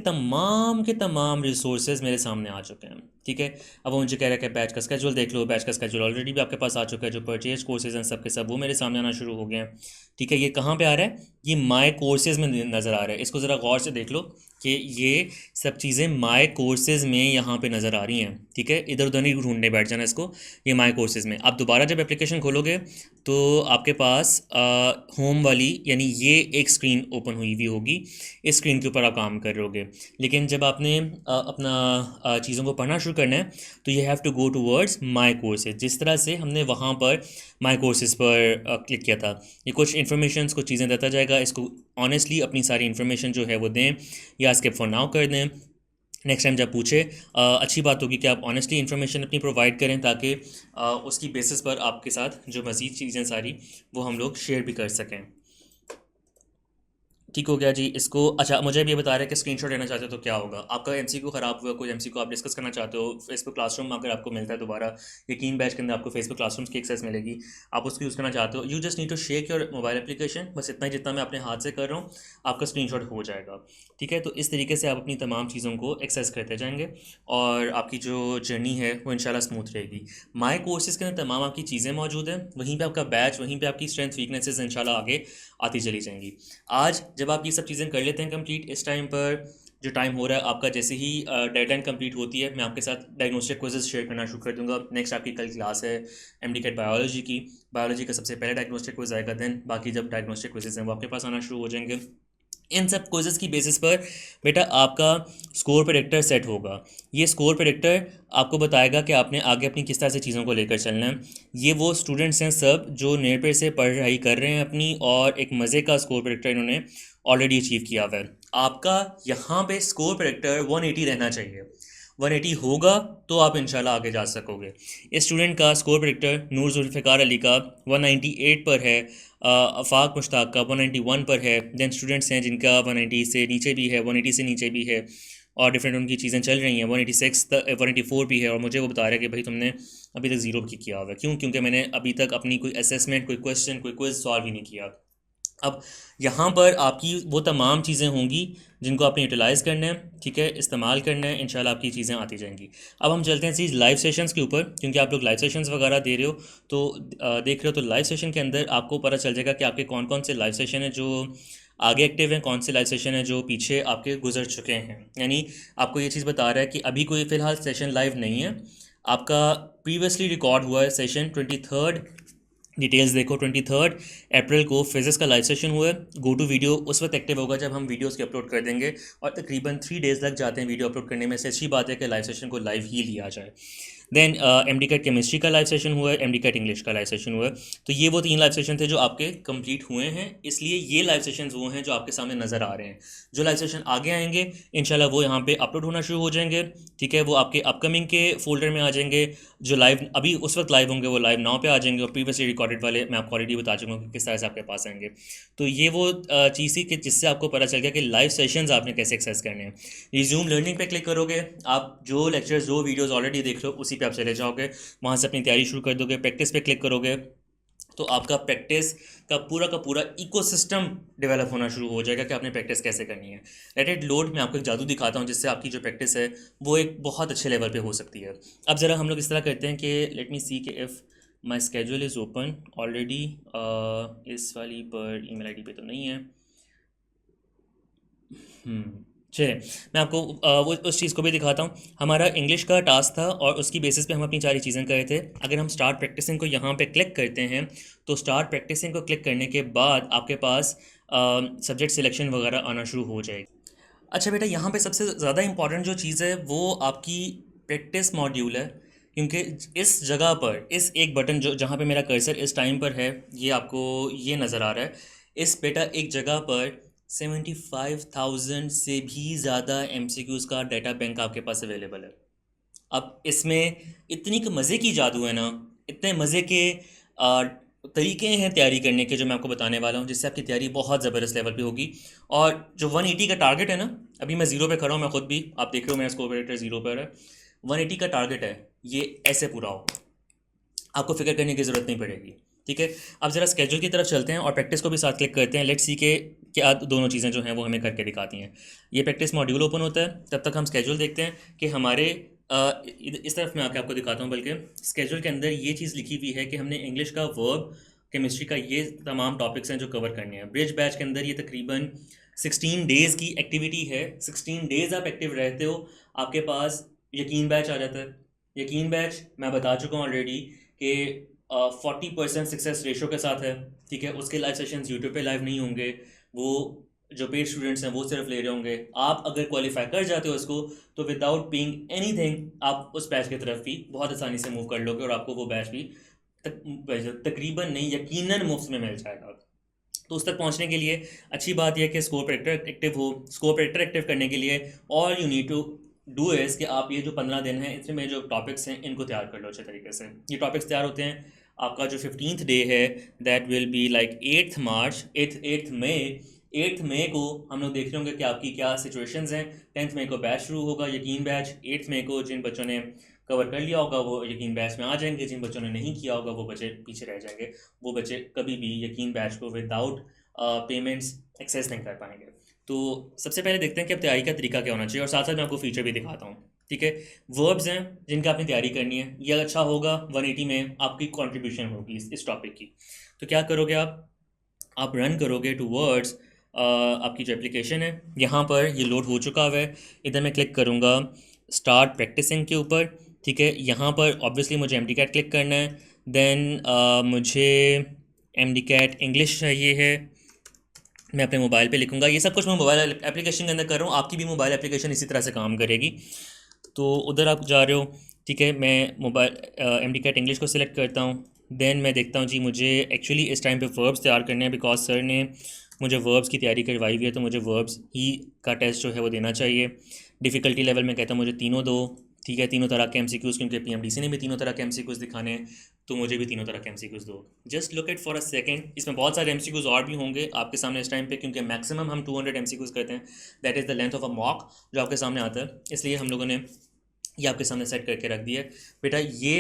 तमाम रिसोर्सेज मेरे सामने आ चुके हैं, ठीक है। अब वो मुझे कह रहा है कि बैच का स्केड्यूल देख लो। बैच का स्केड्यूल ऑलरेडी भी आपके पास आ चुका है, जो परचेज कोर्सेज हैं सब के सब वो मेरे सामने आना शुरू हो गए हैं, ठीक है। ये कहाँ पे आ रहा है, ये माय कोर्सेज़ में नज़र आ रहा है। इसको ज़रा गौर से देख लो कि ये सब चीज़ें माय कोर्सेज़ में यहाँ पे नज़र आ रही हैं, ठीक है। इधर उधर नहीं ढूंढने बैठ जाना इसको, ये माय कोर्सेज़ में। आप दोबारा जब एप्लीकेशन खोलोगे तो आपके पास होम वाली यानी ये एक स्क्रीन ओपन हुई हुई होगी, इस स्क्रीन के ऊपर आप काम कर रहे होगे। लेकिन जब आपने अपना चीज़ों को पढ़ना शुरू करना है तो you have to go towards my courses, जिस तरह से हमने वहाँ पर माय कोर्सेज पर क्लिक किया था। ये कुछ इन्फॉर्मेशन, कुछ चीज़ें देता जाएगा। इसको ऑनेस्टली अपनी सारी इन्फॉर्मेशन जो है वो दें या स्किप फॉर नाउ कर दें। नेक्स्ट टाइम जब पूछे, अच्छी बात होगी कि आप ऑनेस्टली इन्फॉर्मेशन अपनी प्रोवाइड करें, ताकि उसकी बेसिस पर आपके साथ जो मज़ीद चीज़ें सारी वो हम लोग शेयर भी कर सकें। ठीक हो गया जी इसको। अच्छा, मुझे भी ये बता रहे हैं कि स्क्रीनशॉट लेना चाहते हो तो क्या होगा। आपका एमसीक्यू ख़राब हुआ, कोई एमसीक्यू आप डिस्कस करना चाहते हो, फेसबुक क्लासरूम अगर आपको मिलता है दोबारा, यकीन बैच के अंदर आपको फेसबुक क्लासरूम की एक्सेस मिलेगी, आप उसको यूज़ करना चाहते हो, you just need to shake your mobile application, बस इतना ही जितना मैं अपने हाथ से कर रहा हूँ, आपका स्क्रीनशॉट हो जाएगा। ठीक है, तो इस तरीके से आप अपनी तमाम चीज़ों को एक्सेस करते जाएंगे और आपकी जो जर्नी है वो इंशाल्लाह स्मूथ रहेगी। माई कोर्सेज़ के अंदर तमाम आपकी चीज़ें मौजूद हैं, वहीं पे आपका बैच, वहीं पे आपकी स्ट्रेंथ वीकनेसेस इंशाल्लाह आगे आती चली जाएंगी। आज जब आप ये सब चीज़ें कर लेते हैं कंप्लीट, इस टाइम पर जो टाइम हो रहा है आपका, जैसे ही डेडलाइन कंप्लीट होती है, मैं आपके साथ डायग्नोस्टिक क्विज़ेस शेयर करना शुरू कर दूंगा। नेक्स्ट आपकी कल क्लास है एमडी कैट बायोलॉजी की, बायोलॉजी का सबसे पहले डायग्नोस्टिक क्विज़ आएगा, देन बाकी जब डायग्नोस्टिक क्विज़ेस हैं वो आपके पास आना शुरू हो जाएंगे। इन सब क्विज़ेस की बेसिस पर बेटा आपका स्कोर प्रेडिक्टर सेट होगा। ये स्कोर प्रेडिक्टर आपको बताएगा कि आपने आगे अपनी किस तरह से चीज़ों को लेकर चलना है। ये वो स्टूडेंट्स हैं सब जो नेट पे से पढ़ाई कर रहे हैं अपनी, और एक मज़े का स्कोर प्रेडिक्टर इन्होंने ऑलरेडी अचीव किया हुआ है। आपका यहाँ पे स्कोर प्रेडिक्टर 180 रहना चाहिए। 180 होगा तो आप इंशाल्लाह आगे जा सकोगे। इस स्टूडेंट का स्कोर प्रेडिक्टर नूर जुल्फ़िकार अली का 198 पर है, आफाक मुश्ताक का 191 पर है। देन स्टूडेंट्स हैं जिनका 190 से नीचे भी है, 180 से नीचे भी है, और डिफरेंट उनकी चीज़ें चल रही हैं। 186 तक, 184 भी है, और मुझे वो बता रहा है कि भाई तुमने अभी तक ज़ीरो भी किया हुआ है। क्यों? क्योंकि मैंने अभी तक अपनी कोई असेसमेंट, कोई क्वेश्चन, कोई क्विज सॉल्व ही नहीं किया। अब यहाँ पर आपकी वो तमाम चीज़ें होंगी जिनको आपने यूटिलाइज़ करना है, ठीक है, इस्तेमाल करना है, इंशाल्लाह आपकी चीज़ें आती जाएंगी। अब हम चलते हैं चीज़ लाइव सेशंस के ऊपर, क्योंकि आप लोग लाइव सेशंस वगैरह दे रहे हो, तो देख रहे हो, तो लाइव सेशन के अंदर आपको पता चल जाएगा कि आपके कौन कौन से लाइव सेशन हैं जो आगे एक्टिव हैं, कौन से लाइव सेशन हैं जो पीछे आपके गुजर चुके हैं। यानी आपको ये चीज़ बता रहा है कि अभी कोई फ़िलहाल सेशन लाइव नहीं है, आपका प्रीवियसली रिकॉर्ड हुआ है सेशन 23rd। डिटेल्स देखो, 23 अप्रैल को फिजिक्स का लाइव सेशन हुआ है। गो टू वीडियो उस वक्त एक्टिव होगा जब हम वीडियोस के अपलोड कर देंगे, और तकरीबन 3 डेज़ लग जाते हैं वीडियो अपलोड करने में। से अच्छी बात है कि लाइव सेशन को लाइव ही लिया जाए। देन एमडी कैट केमिस्ट्री का लाइव सेशन हुआ है, एमडी कैट इंग्लिश का लाइव सेशन हुआ है। तो ये वो 3 लाइव सेशन थे जो आपके कंप्लीट हुए हैं, इसलिए ये लाइव सेशन वो हैं जो आपके सामने नज़र आ रहे हैं। जो लाइव सेशन आगे आएंगे इंशाल्लाह वो यहाँ पे अपलोड होना शुरू हो जाएंगे, ठीक है, वो आपके अपकमिंग के फोल्डर में आ जाएंगे। जो लाइव अभी उस वक्त लाइव होंगे वो लाइव नाउ पे आ जाएंगे, और प्रीवियसली रिकॉर्डेड वाले मैं आपको ऑलरेडी बता चुका हूँ कि किस तरह से आपके पास आएंगे। तो ये वो चीज़ थी कि जिससे आपको पता चल गया कि लाइव सेशंस आपने कैसे एक्सेस करने हैं। रिज्यूम लर्निंग पे क्लिक करोगे, आप जो लेक्चर्स, जो वीडियोस ऑलरेडी देख रहे हो उसी पे आप चले जाओगे, वहाँ से अपनी तैयारी शुरू कर दोगे। प्रैक्टिस पे क्लिक करोगे तो आपका प्रैक्टिस का पूरा इकोसिस्टम डेवलप होना शुरू हो जाएगा कि आपने प्रैक्टिस कैसे करनी है। लेट इट लोड, मैं आपको एक जादू दिखाता हूँ जिससे आपकी जो प्रैक्टिस है वो एक बहुत अच्छे लेवल पे हो सकती है। अब ज़रा हम लोग इस तरह करते हैं कि लेट मी सी कि if my schedule is open already, इस वाली पर ईमेल आईडी पे तो नहीं है। चलिए मैं आपको वो उस चीज़ को भी दिखाता हूँ। हमारा इंग्लिश का टास्क था और उसकी बेसिस पे हम अपनी सारी चीज़ें कर रहे थे। अगर हम स्टार्ट प्रैक्टिसिंग को यहाँ पे क्लिक करते हैं तो स्टार्ट प्रैक्टिसिंग को क्लिक करने के बाद आपके पास सब्जेक्ट सिलेक्शन वगैरह आना शुरू हो जाएगी। अच्छा बेटा, यहाँ पे सबसे ज़्यादा इंपॉर्टेंट जो चीज़ है वो आपकी प्रैक्टिस मॉड्यूल है, क्योंकि इस जगह पर इस एक बटन जो जहाँ पे मेरा कर्सर इस टाइम पर है, ये आपको ये नज़र आ रहा है, इस बेटा एक जगह पर 75,000 से भी ज़्यादा MCQs का डाटा बैंक आपके पास अवेलेबल है। अब इसमें इतनी मज़े की जादू है ना, इतने मज़े के तरीके हैं तैयारी करने के जो मैं आपको बताने वाला हूँ, जिससे आपकी तैयारी बहुत ज़बरदस्त लेवल पे होगी। और जो 180 का टारगेट है ना, अभी मैं ज़ीरो पे खड़ा हूँ, मैं खुद भी, आप देख रहे हो मेरा स्कोर रेटर ज़ीरो पर है। 180 का टारगेट है, ये ऐसे पूरा होगा, आपको फिक्र करने की ज़रूरत नहीं पड़ेगी। ठीक है, अब ज़रा स्केड्यूल की तरफ चलते हैं और प्रैक्टिस को भी साथ क्लिक करते हैं। लेट्स सी के क्या दोनों चीज़ें जो हैं वो हमें करके दिखाती हैं। ये प्रैक्टिस मॉड्यूल ओपन होता है, तब तक हम स्केड्यूल देखते हैं कि हमारे इस तरफ मैं आके आपको दिखाता हूँ। बल्कि स्केड्यूल के अंदर ये चीज़ लिखी हुई है कि हमने इंग्लिश का, वर्ब, केमिस्ट्री का, ये तमाम टॉपिक्स हैं जो कवर करने हैं। ब्रिज बैच के अंदर ये तकरीबन 16 डेज़ की एक्टिविटी है। 16 डेज़ आप एक्टिव रहते हो, आपके पास यकीन बैच आ जाता है। यकीन बैच मैं बता चुका हूँ ऑलरेडी कि 40% सक्सेस रेशो के साथ है। ठीक है, उसके लाइव सेशंस यूट्यूब पे लाइव नहीं होंगे, वो जो पेड स्टूडेंट्स हैं वो सिर्फ ले रहे होंगे। आप अगर क्वालिफाई कर जाते हो इसको तो विदाउट पेइंग एनीथिंग आप उस बैच की तरफ भी बहुत आसानी से मूव कर लोगे, और आपको वो बैच भी तकरीबन नहीं, यकीनन मुफ्त में मिल जाएगा। तो उस तक पहुंचने के लिए अच्छी बात यह है कि स्कोर प्रेडिक्टर एक्टिव हो। स्कोर प्रेडिक्टर एक्टिव करने के लिए all you need to do is कि आप ये जो 15 दिन हैं इसमें जो टॉपिक्स हैं इनको तैयार कर लो अच्छे तरीके से। ये टॉपिक्स तैयार होते हैं, आपका जो 15th डे है that will be like 8th March, 8th मई, 8 मई को हम लोग देख रहे होंगे कि आपकी क्या सिचुएशंस हैं। 10 मई को बैच शुरू होगा, यकीन बैच। 8 मई को जिन बच्चों ने कवर कर लिया होगा वो यकीन बैच में आ जाएंगे, जिन बच्चों ने नहीं किया होगा वो बच्चे पीछे रह जाएंगे। वो बच्चे कभी भी यकीन बैच को विदाउट पेमेंट्स एक्सेस नहीं कर पाएंगे। तो सबसे पहले देखते हैं कि अब तैयारी का तरीका क्या होना चाहिए, और साथ साथ मैं आपको फीचर भी दिखाता हूँ। ठीक है, वर्ब्स हैं जिनका आपने तैयारी करनी है, ये अच्छा होगा 180 में आपकी कंट्रीब्यूशन होगी इस टॉपिक की। तो क्या करोगे आप रन करोगे टू वर्ड्स, आपकी जो एप्लीकेशन है यहाँ पर ये लोड हो चुका हुआ है। इधर मैं क्लिक करूँगा स्टार्ट प्रैक्टिसिंग के ऊपर। ठीक है, यहाँ पर ऑब्वियसली मुझे एम डी कैट क्लिक करना है। देन मुझे एम डी कैट इंग्लिश चाहिए है, मैं अपने मोबाइल पे लिखूँगा। ये सब कुछ मैं मोबाइल एप्लीकेशन के अंदर कर रहा हूँ, आपकी भी मोबाइल एप्लीकेशन इसी तरह से काम करेगी। तो उधर आप जा रहे हो, ठीक है, मैं mobile M D CAT English को सिलेक्ट करता हूँ। देन मैं देखता हूँ जी मुझे एक्चुअली इस टाइम पे वर्ब्स तैयार करने हैं, बिकॉज सर ने मुझे वर्ब्स की तैयारी करवाई हुई है, तो मुझे वर्ब्स ही का टेस्ट जो है वो देना चाहिए। डिफ़िकल्टी लेवल में कहता हूँ मुझे तीनों दो। ठीक है, तीनों तरह के MCQs, क्योंकि PMDC ने भी तीनों तरह के MCQs दिखाने हैं, तो मुझे भी तीनों तरह के MCQs दो। Just look it for a second, इसमें बहुत सारे MCQs और भी होंगे आपके सामने इस टाइम पे, क्योंकि मैक्सिमम हम 200 MCQs करते हैं। That is the length of a mock जो आपके सामने आता है, इसलिए हम लोगों ने ये आपके सामने सेट करके रख दिया है। बेटा ये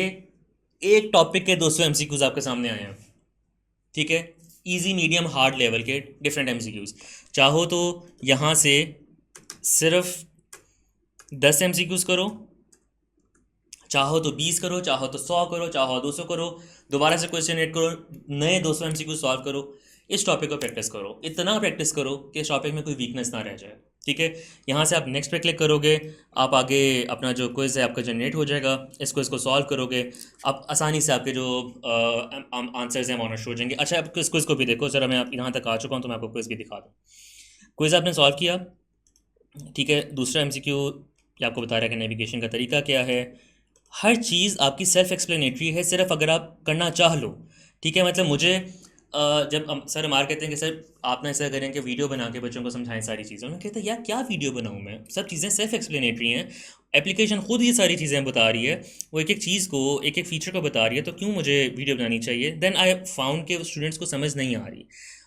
एक टॉपिक के 200 MCQs आपके सामने आए हैं। ठीक है, इजी मीडियम हार्ड लेवल के डिफरेंट MCQs। चाहो तो यहाँ से सिर्फ 10 MCQs करो, चाहो तो 20 करो, चाहो तो 100 करो, चाहो 200 करो, दोबारा से क्वेश्चन एड करो, नए 200 MCQs सॉल्व करो। इस टॉपिक को प्रैक्टिस करो, इतना प्रैक्टिस करो कि इस टॉपिक में कोई वीकनेस ना रह जाए। ठीक है, यहाँ से आप नेक्स्ट पे क्लिक करोगे, आप आगे अपना जो क्विज़ है आपका जनरेट हो जाएगा, इस क्विज़ को सॉल्व करोगे, आप आसानी से आपके जो आंसर्स हैं वो ऑनर हो जाएंगे। अच्छा, आप इस क्विज़ को भी देखो ज़रा, मैं आप यहाँ तक आ चुका हूँ तो मैं आपको क्विज़ भी दिखा दूँ। क्विज़ आपने सॉल्व किया, ठीक है। दूसरा MCQ ये आपको बता रहा है कि नेविगेशन का तरीका क्या है। हर चीज़ आपकी सेल्फ एक्सप्लेनेटरी है, सिर्फ अगर आप करना चाह लो। ठीक है, मतलब मुझे जब सर हमारे कहते हैं कि सर आप ना ऐसा करें कि वीडियो बना के बच्चों को समझाएं सारी चीज़ें, उन्होंने कहता है यार क्या वीडियो बनाऊं मैं, सब चीज़ें सेल्फ एक्सप्लेनेटरी हैं, एप्लीकेशन खुद ये सारी चीज़ें बता रही है, वो एक एक चीज़ को एक एक फीचर को बता रही है, तो क्यों मुझे वीडियो बनानी चाहिए। देन आई फाउंड के स्टूडेंट्स को समझ नहीं आ रही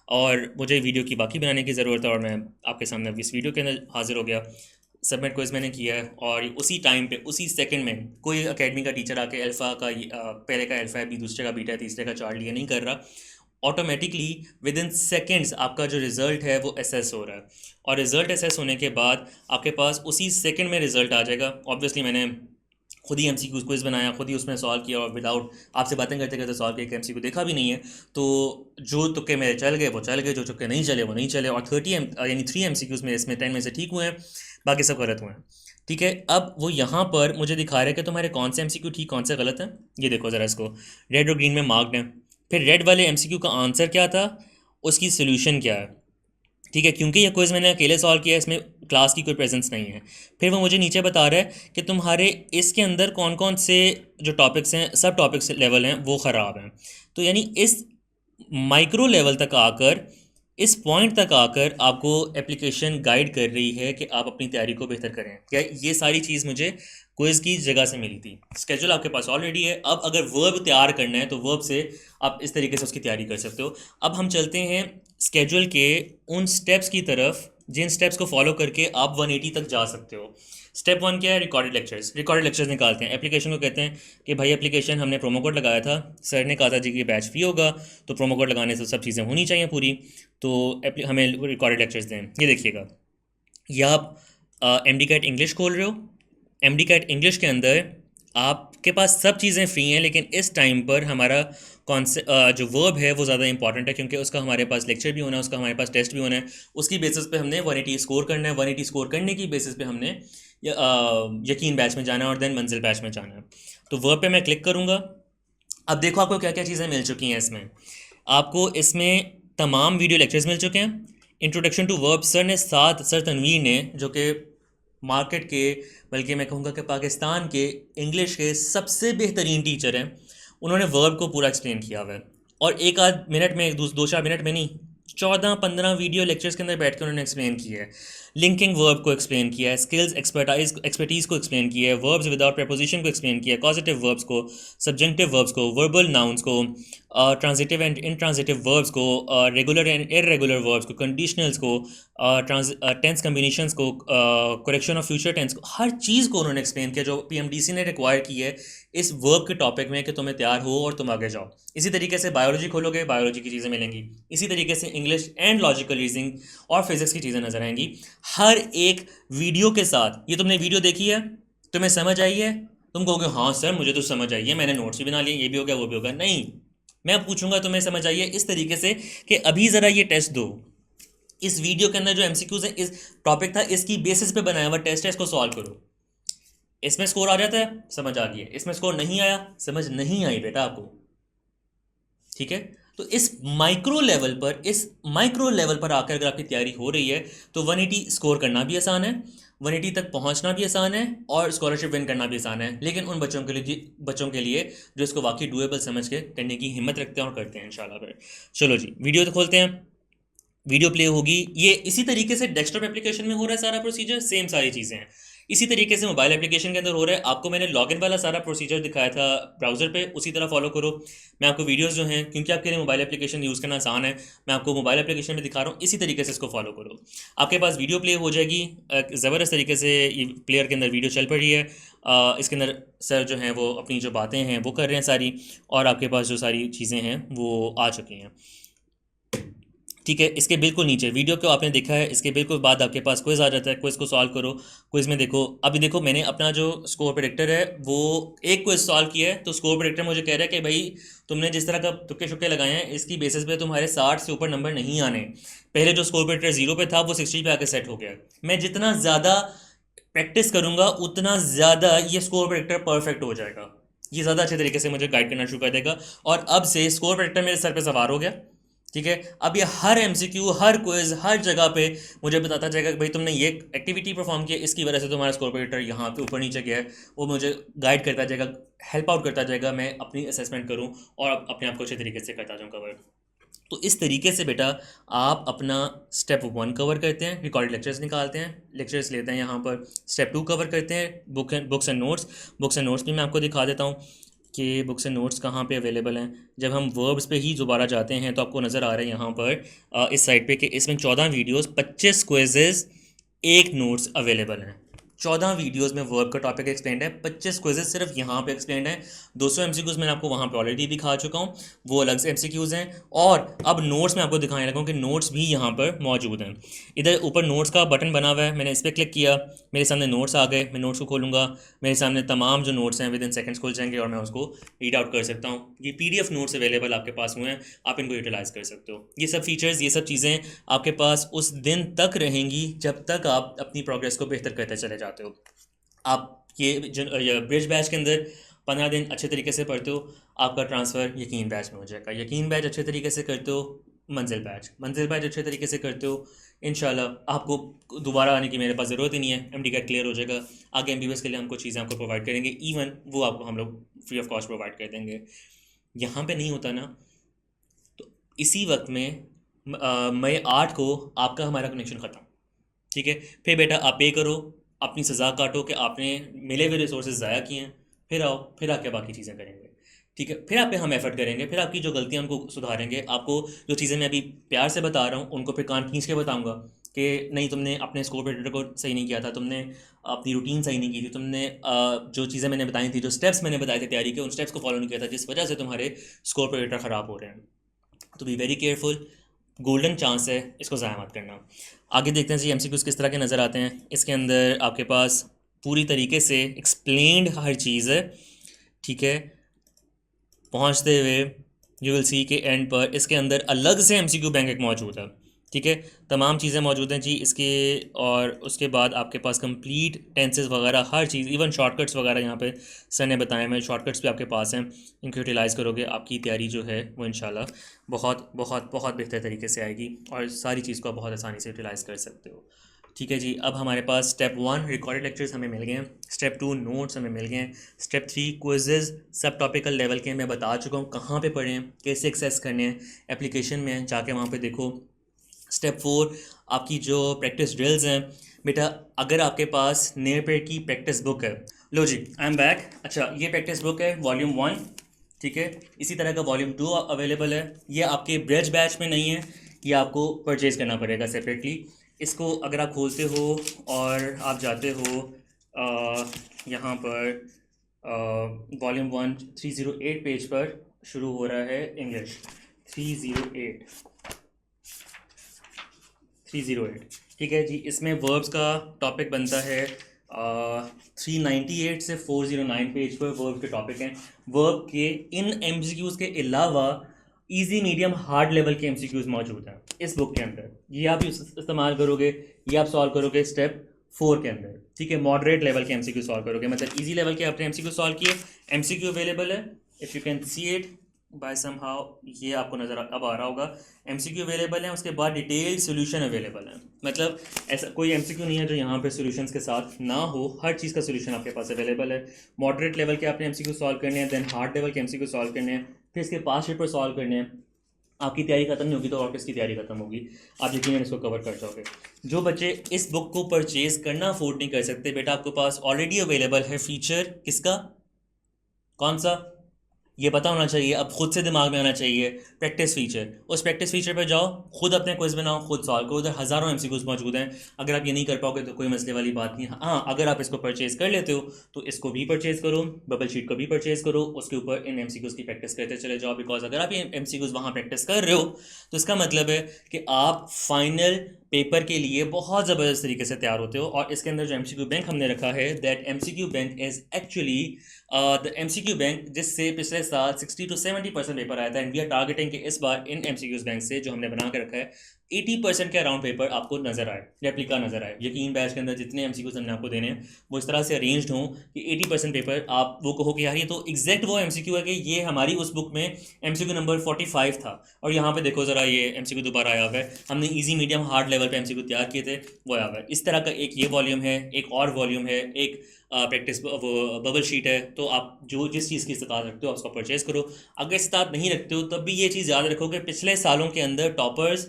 और मुझे वीडियो की बाकी बनाने की ज़रूरत है, और मैं आपके सामने इस वीडियो के अंदर हाजिर हो गया। सबमिट क्विज़ मैंने किया है, और उसी टाइम पे उसी सेकंड में कोई अकेडमी का टीचर आके अल्फ़ा का पहले का अल्फ़ा है, बी दूसरे का बीटा है, तीसरे का चार्ट लिया नहीं कर रहा। ऑटोमेटिकली विद इन सेकेंड्स आपका जो रिज़ल्ट है वो एसेस हो रहा है, और रिज़ल्ट एसेस होने के बाद आपके पास उसी सेकंड में रिज़ल्ट आ जाएगा। ऑब्वियसली मैंने खुद ही MCQ क्विज़ बनाया, खुद ही उसमें सॉल्व किया, और विदाउट आपसे बातें करते करते सॉल्व किया, MCQ देखा भी नहीं है। तो जो तुक्के मेरे चल गए वो चल गए, जो तुक्के नहीं चले वो नहीं चले, और 3 MCQs में इसमें 10 में से ठीक हुए हैं, बाकी सब गलत हुए हैं। ठीक है, अब वो यहाँ पर मुझे दिखा रहा है कि तुम्हारे कौन से MCQ ठीक कौन से गलत हैं। ये देखो ज़रा, इसको रेड और ग्रीन में मार्क्ड हैं। फिर रेड वाले MCQ का आंसर क्या था, उसकी सोल्यूशन क्या है। ठीक है, क्योंकि ये क्विज़ मैंने अकेले सॉल्व किया है, इसमें क्लास की कोई प्रेजेंस नहीं है। फिर वो मुझे नीचे बता रहा है कि तुम्हारे इसके अंदर कौन कौन से जो टॉपिक्स हैं, सब टॉपिक्स लेवल हैं वो ख़राब हैं। तो यानी इस माइक्रो लेवल तक आकर, इस पॉइंट तक आकर आपको एप्लीकेशन गाइड कर रही है कि आप अपनी तैयारी को बेहतर करें। क्या ये सारी चीज़ मुझे क्विज़ की जगह से मिली थी। स्केड्यूल आपके पास ऑलरेडी है, अब अगर वर्ब तैयार करना है तो वर्ब से आप इस तरीके से उसकी तैयारी कर सकते हो। अब हम चलते हैं स्केड्यूल के उन स्टेप्स की तरफ जिन स्टेप्स को फॉलो करके आप 180 तक जा सकते हो। स्टेप 1 क्या है, रिकॉर्डेड लेक्चर्स। रिकॉर्डेड लेक्चर्स निकालते हैं। एप्लीकेशन को कहते हैं कि भाई एप्लीकेशन हमने प्रोमो कोड लगाया था, सर ने कहा था जी कि बैच फ्री होगा, तो प्रोमो कोड लगाने से सब चीज़ें होनी चाहिए पूरी, तो हमें रिकॉर्डेड लेक्चर्स दें। ये देखिएगा, या आप MD कैट इंग्लिश खोल रहे हो, MD कैट इंग्लिश के अंदर आपके पास सब चीज़ें फ्री हैं, लेकिन इस टाइम पर हमारा जो वर्ब है वो ज़्यादा इंपॉर्टेंट है, क्योंकि उसका हमारे पास लेक्चर भी होना है, उसका हमारे पास टेस्ट भी होना है। उसकी बेसिस पे हमने 180 स्कोर करना है। 180 स्कोर करने की बेसिस पे हमने यकीन बैच में जाना है और देन मंजिल बैच में जाना है। तो वर्ब पे मैं क्लिक करूँगा। अब देखो आपको क्या क्या चीज़ें मिल चुकी हैं इसमें। आपको इसमें तमाम वीडियो लेक्चर्स मिल चुके हैं। Introduction to verb sir Tanveer ने, जो कि मार्केट के, बल्कि मैं कहूँगा कि पाकिस्तान के इंग्लिश के सबसे बेहतरीन टीचर हैं, उन्होंने वर्ब को पूरा एक्सप्लेन किया हुआ है, और एक आध मिनट में, दो चार मिनट में नहीं, 14-15 वीडियो लेक्चर्स के अंदर बैठ कर उन्होंने एक्सप्लेन किया है। लिंकिंग वर्ब को एक्सप्लेन किया है, स्किल्स एक्सपर्टीज़ को एक्सप्लेन किया है, वर्ब्स विदाउट प्रपोजिशन को एक्सप्लेन किया है, कॉजेटिव वर्ब्स को, सब्जेक्टिव वर्ब्स को, वर्बल नाउन्स को, ट्रांजिटिव एंड इनट्रांजिटिव वर्ब्स को, रेगुलर एंड इरेगुलर वर्ब्स को, कंडीशनल्स को, टेंस कम्बिनेशंस को, करेक्शन ऑफ फ्यूचर टेंस को, हर चीज़ को उन्होंने एक्सप्लेन किया जो पीएमडीसी ने रिक्वायर की है इस वर्ब के टॉपिक में कि तुम्हें तैयार हो और तुम आगे जाओ। इसी तरीके से बायोलॉजी खोलोगे, बायोलॉजी की चीज़ें मिलेंगी। इसी तरीके से इंग्लिश एंड लॉजिकल रीजनिंग और फिजिक्स की चीज़ें नजर आएंगी हर एक वीडियो के साथ। ये तुमने वीडियो देखी है, तुम्हें समझ आई है, तुम कहोगे हाँ सर मुझे तो समझ आई है, मैंने नोट्स भी बना लिए, ये भी हो गया वो भी हो गया। नहीं, मैं पूछूंगा तुम्हें समझ आई है इस तरीके से कि अभी ज़रा ये टेस्ट दो। इस वीडियो के अंदर जो एमसीक्यूज है, इस टॉपिक था, इसकी बेसिस पे बनाया हुआ टेस्ट है, इसको सॉल्व करो। इसमें स्कोर आ जाता है, समझ आ गई है। इसमें स्कोर नहीं आया, समझ नहीं आई बेटा आपको। ठीक है, तो इस माइक्रो लेवल पर आकर अगर आपकी तैयारी हो रही है तो 180 स्कोर करना भी आसान है, 180 तक पहुंचना भी आसान है और स्कॉलरशिप विन करना भी आसान है। लेकिन उन बच्चों के लिए जो इसको वाकई डुएबल समझ के करने की हिम्मत रखते हैं और करते हैं इंशाल्लाह। फिर चलो जी वीडियो तो खोलते हैं, वीडियो प्ले होगी। ये इसी तरीके से डेस्कटॉप एप्लीकेशन में हो रहा है सारा प्रोसीजर, सेम सारी चीज़ें हैं। इसी तरीके से मोबाइल एप्लीकेशन के अंदर हो रहा है। आपको मैंने लॉगिन वाला सारा प्रोसीजर दिखाया था ब्राउज़र पे, उसी तरह फॉलो करो। मैं आपको वीडियोस जो हैं, क्योंकि आपके लिए मोबाइल एप्लीकेशन यूज़ करना आसान है, मैं आपको मोबाइल एप्लीकेशन में दिखा रहा हूँ, इसी तरीके से इसको फॉलो करो। आपके पास वीडियो प्ले हो जाएगी ज़बरदस्त तरीके से। ये प्लेयर के अंदर वीडियो चल पड़ी है, इसके अंदर सर जो हैं वो अपनी जो बातें हैं वो कर रहे हैं सारी, और आपके पास जो सारी चीज़ें हैं वो आ चुकी हैं। ठीक है, इसके बिल्कुल नीचे वीडियो को आपने देखा है, इसके बिल्कुल बाद आपके पास क्विज़ आ जाता है। क्विज़ को सॉल्व करो। क्विज़ में देखो, अभी देखो मैंने अपना जो स्कोर प्रेडिक्टर है वो एक क्विज़ सॉल्व किया है, तो स्कोर प्रेडिक्टर मुझे कह रहा है कि भाई तुमने जिस तरह का तुक्के शुक्के लगाए हैं इसकी बेसिस पे तुम्हारे 60 से ऊपर नंबर नहीं आने। पहले जो स्कोर प्रेडिक्टर 0 पे था वो 60 पे आके सेट हो गया। मैं जितना ज़्यादा प्रैक्टिस करूँगा उतना ज़्यादा ये स्कोर प्रेडिक्टर परफेक्ट हो जाएगा, ये ज़्यादा अच्छे तरीके से मुझे गाइड करना शुरू कर देगा। और अब से स्कोर प्रेडिक्टर मेरे सर पे सवार हो गया। ठीक है, अब ये हर एमसीक्यू, हर क्विज, हर जगह पे मुझे बताता जाएगा कि भाई तुमने ये एक्टिविटी परफॉर्म की, इसकी वजह से तुम्हारा स्कोर प्रेडिक्टर यहाँ पे ऊपर नीचे गया है। वो मुझे गाइड करता जाएगा, हेल्प आउट करता जाएगा, मैं अपनी असेसमेंट करूँ और अपने आप को अच्छे तरीके से करता जाऊँ कवर। तो इस तरीके से बेटा आप अपना स्टेप 1 कवर करते हैं, रिकॉर्डेड लेक्चर्स निकालते हैं, लेक्चर्स लेते हैं यहाँ पर। स्टेप 2 कवर करते हैं, books and notes. Books and notes भी मैं आपको दिखा देता हूँ कि बुक्स एंड नोट्स कहाँ पे अवेलेबल हैं। जब हम वर्ब्स पे ही दोबारा जाते हैं तो आपको नज़र आ रहा है यहाँ पर इस साइड पे कि इसमें 14 वीडियोस, 25 क्विजेस, एक नोट्स अवेलेबल हैं। 14 वीडियोस में वर्ब का टॉपिक एक्सप्लेंड है, 25 क्विजेस सिर्फ यहाँ पे एक्सप्लेंड है। 200 एमसीक्यूज़ मैंने आपको वहाँ पे ऑलरेडी दिखा चुका हूँ, वो अलग से एमसीक्यूज़ हैं। और अब नोट्स में आपको दिखाने लगा हूँ कि नोट्स भी यहाँ पर मौजूद हैं। इधर ऊपर नोट्स का बटन बना हुआ है, मैंने इस पर क्लिक किया, मेरे सामने नोट्स आ गए। मैं नोट्स को खोलूँगा, मेरे सामने तमाम जो नोट्स हैं विद इन सेकेंड्स खुल जाएंगे और मैं उसको रीड आउट कर सकता हूँ। ये PDF नोट्स अवेलेबल आपके पास हुए हैं, आप इनको यूटिलाइज़ कर सकते हो। ये सब फीचर्स, ये सब चीज़ें आपके पास उस दिन तक रहेंगी जब तक आप अपनी प्रोग्रेस को बेहतर करते चले जाते हो। आप ये ब्रिज बैच के अंदर 15 दिन अच्छे तरीके से पढ़ते हो, आपका ट्रांसफ़र यकीन बैच में हो जाएगा। यकीन बैच अच्छे तरीके से करते हो, मंजिल बैच अच्छे तरीके से करते हो, इंशाल्लाह आपको दोबारा आने की मेरे पास ज़रूरत ही नहीं है। MD कैट क्लियर हो जाएगा। आगे MBBS के लिए हम कुछ चीज़ें आपको प्रोवाइड करेंगे, इवन वो आपको हम लोग फ्री ऑफ कॉस्ट प्रोवाइड कर देंगे। यहाँ पे नहीं होता ना, तो इसी वक्त में मई 8 को आपका हमारा कनेक्शन ख़त्म। ठीक है, फिर बेटा आप पे करो, अपनी सज़ा काटो कि आपने मिले हुए रिसोर्सेज ज़ाया किए हैं, फिर आओ, फिर आके बाकी चीज़ें करेंगे। ठीक है, फिर आप पे हम एफर्ट करेंगे, फिर आपकी जो गलतियां उनको सुधारेंगे। आपको जो चीज़ें मैं अभी प्यार से बता रहा हूँ उनको फिर कान खींच के बताऊँगा कि नहीं तुमने अपने स्कोर प्रेडिक्टर को सही नहीं किया था, तुमने अपनी रूटीन सही नहीं की थी, तुमने जो चीज़ें मैंने बताई थी, जो स्टेप्स मैंने बताए थे तैयारी के, उन स्टेप्स को फॉलो नहीं किया था, जिस वजह से तुम्हारे स्कोर प्रेडिक्टर ख़राब हो रहे हैं। तो be very careful, golden chance है, इसको ज़ाया मत करना। आगे देखते हैं जी MCQs किस तरह के नज़र आते हैं। इसके अंदर आपके पास पूरी तरीके से एक्सप्लेन्ड हर चीज़ है। ठीक है, पहुंचते हुए यू विल सी के एंड पर इसके अंदर अलग से MCQ बैंक एक मौजूद है। ठीक है, तमाम चीज़ें मौजूद हैं जी इसके। और उसके बाद आपके पास कंप्लीट टेंसेस वगैरह हर चीज़, इवन शॉर्टकट्स वगैरह यहाँ पे सर ने बताए हैं, शॉर्टकट्स भी आपके पास हैं। इनको यूटिलाइज़ करोगे, आपकी तैयारी जो है वो इंशाल्लाह बहुत बहुत बहुत बेहतर तरीके से आएगी और सारी चीज़ को आप बहुत आसानी से यूटिलाइज़ कर सकते हो। ठीक है जी, अब हमारे पास स्टेप 1 रिकॉर्डेड लेक्चर्स हमें मिल गए हैं, स्टेप 2 नोट्स हमें मिल गए हैं, स्टेप 3 क्विजेज़ सब टॉपिकल लेवल के मैं बता चुका हूँ कहाँ पे पढ़ें, कैसे एक्सेस करने हैं, एप्लीकेशन में जाके वहाँ पे देखो। स्टेप 4 आपकी जो प्रैक्टिस ड्रिल्स हैं बेटा, अगर आपके पास नियर पेड की प्रैक्टिस बुक है, लो जी आई एम बैक। अच्छा, ये प्रैक्टिस बुक है वॉल्यूम 1, ठीक है। इसी तरह का वॉल्यूम 2 अवेलेबल है। ये आपके ब्रेज बैच में नहीं है, ये आपको परचेज़ करना पड़ेगा सेपरेटली। इसको अगर आप खोलते हो और आप जाते हो यहाँ पर वॉल्यूम 1 308 पेज पर शुरू हो रहा है इंग्लिश 308 308। ठीक है जी। इसमें वर्ब्स का टॉपिक बनता है 398 से 409 पेज पर वर्ब के टॉपिक हैं। वर्ब के इन एमसीक्यूज़ के अलावा इजी मीडियम हार्ड लेवल के एमसीक्यूज़ मौजूद हैं इस बुक के अंदर। ये आप इस्तेमाल करोगे, ये आप सॉल्व करोगे स्टेप 4 के अंदर। ठीक है। मॉडरेट लेवल के एमसीक्यू सॉल्व करोगे, मतलब इजी लेवल के आपने एमसीक्यू सॉल्व किए। एमसीक्यू अवेलेबल है, if you can see it by somehow, ये आपको नज़र अब आ रहा होगा। एमसीक्यू अवेलेबल है, उसके बाद डिटेल्ड सोल्यूशन अवेलेबल है। मतलब ऐसा कोई एमसीक्यू नहीं है जो यहाँ पे सॉल्यूशंस के साथ ना हो, हर चीज़ का सॉल्यूशन आपके पास अवेलेबल है। मॉडरेट लेवल के आपने एमसीक्यू सॉल्व करने हैं, देन हार्ड लेवल के एमसीक्यू सॉल्व करने हैं, फिर इसके पास पेपर सॉल्व करने हैं। आपकी तैयारी खत्म नहीं होगी तो और किसकी तैयारी खत्म होगी, आप यकीनन इसको कवर कर जाओगे। जो बच्चे इस बुक को परचेज करना अफोर्ड नहीं कर सकते, बेटा आपके पास ऑलरेडी अवेलेबल है फीचर। किसका? कौन सा? ये पता होना चाहिए, अब खुद से दिमाग में आना चाहिए। प्रैक्टिस फीचर, उस प्रैक्टिस फीचर पर जाओ, खुद अपने क्विज बनाओ, खुद सॉल्व करो। उधर हज़ारों एमसीक्यूज मौजूद हैं। अगर आप ये नहीं कर पाओगे तो कोई मसले वाली बात नहीं। हाँ, अगर आप इसको परचेज कर लेते हो तो इसको भी परचेज करो, बबल शीट को भी परचेज करो, उसके ऊपर इन एमसीक्यूज की प्रैक्टिस करते चले जाओ। बिकॉज अगर आप ये एमसीक्यूज वहाँ प्रैक्टिस कर रहे हो तो इसका मतलब है कि आप फाइनल पेपर के लिए बहुत ज़बरदस्त तरीके से तैयार होते हो। और इसके अंदर जो एमसीक्यू बैंक हमने रखा है, that MCQ bank is actually the MCQ bank जिससे पिछले साल 60 to 70% पेपर आया था। एंड वी आर टारगेटिंग कि इस बार इन एमसीक्यूज बैंक से जो हमने बना के रखा है 80% के अराउंड पेपर आपको नजर आए, रेप्लिका नजर आए। यकीन बैच के अंदर जितने एमसीक्यूज हमने आपको देने हैं वो इस तरह से अरेंज्ड हों कि 80% पेपर आप वो कहो कि यार ये तो एग्जैक्ट वो एमसीक्यू है कि ये हमारी उस बुक में एमसीक्यू नंबर 45 था और यहाँ पे देखो ज़रा ये एमसीक्यू दोबारा आया हुआ है। हमने ईजी मीडियम हार्ड लेवल पे एमसीक्यू तैयार किए थे, वो आया हुआ है। इस तरह का एक ये वॉल्यूम है, एक और वॉल्यूम है, एक प्रैक्टिस वो बबल शीट है। तो आप जो जिस चीज़ की इस्तात रखते हो आप उसको परचेज़ करो। अगर इस्तात नहीं रखते हो तब भी ये चीज़ याद रखो कि पिछले सालों के अंदर टॉपर्स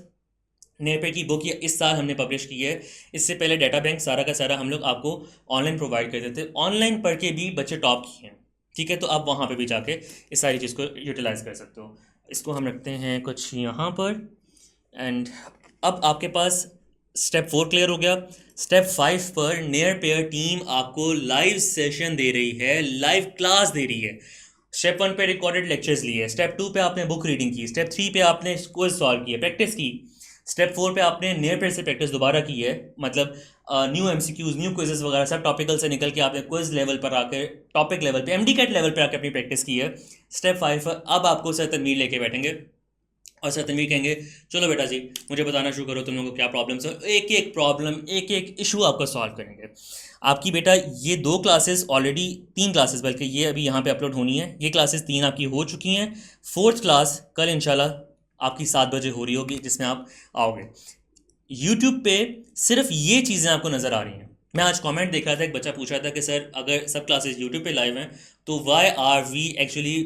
नेपर की बुक ये इस साल हमने पब्लिश की है। इससे पहले डाटा बैंक सारा का सारा हम लोग आपको ऑनलाइन प्रोवाइड करते थे, ऑनलाइन पढ़ के भी बच्चे टॉप किए हैं। ठीक है, तो आप वहाँ पे भी जाके इस सारी चीज़ को यूटिलाइज़ कर सकते हो। इसको हम रखते हैं कुछ यहाँ पर। एंड अब आपके पास स्टेप 4 क्लियर हो गया। स्टेप 5 पर नियर पेयर टीम आपको लाइव सेशन दे रही है, लाइव क्लास दे रही है। स्टेप 1 पे रिकॉर्डेड लेक्चर्स लिए, स्टेप 2 पे आपने बुक रीडिंग की, स्टेप 3 पे आपने क्विज सॉल्व किया, प्रैक्टिस की, स्टेप 4 पे आपने नियर पेयर से प्रैक्टिस दोबारा की है। मतलब न्यू एमसीक्यूज, न्यू क्विजेस वगैरह सब टॉपिकल से निकल के आपने क्विज लेवल पर आकर, टॉपिक लेवल पे, एमडीकैट लेवल पर आकर अपनी प्रैक्टिस की है। स्टेप 5 पर अब आपको सर तनवीर लेके बैठेंगे और सर तनवीर कहेंगे चलो बेटा जी मुझे बताना शुरू करो तुम लोगों को क्या प्रॉब्लम्स है। एक एक प्रॉब्लम, एक एक इशू आपका सॉल्व करेंगे। आपकी बेटा ये 2 क्लासेस ऑलरेडी, 3 क्लासेस बल्कि ये अभी यहाँ पे अपलोड होनी है। ये क्लासेस 3 आपकी हो चुकी हैं। 4th क्लास कल इंशाल्लाह आपकी 7 बजे हो रही होगी जिसमें आप आओगे। यूट्यूब पे सिर्फ ये चीज़ें आपको नज़र आ रही हैं। मैं आज कमेंट देख रहा था, एक बच्चा पूछ रहा था कि सर अगर सब क्लासेस यूट्यूब पे लाइव हैं तो why are we actually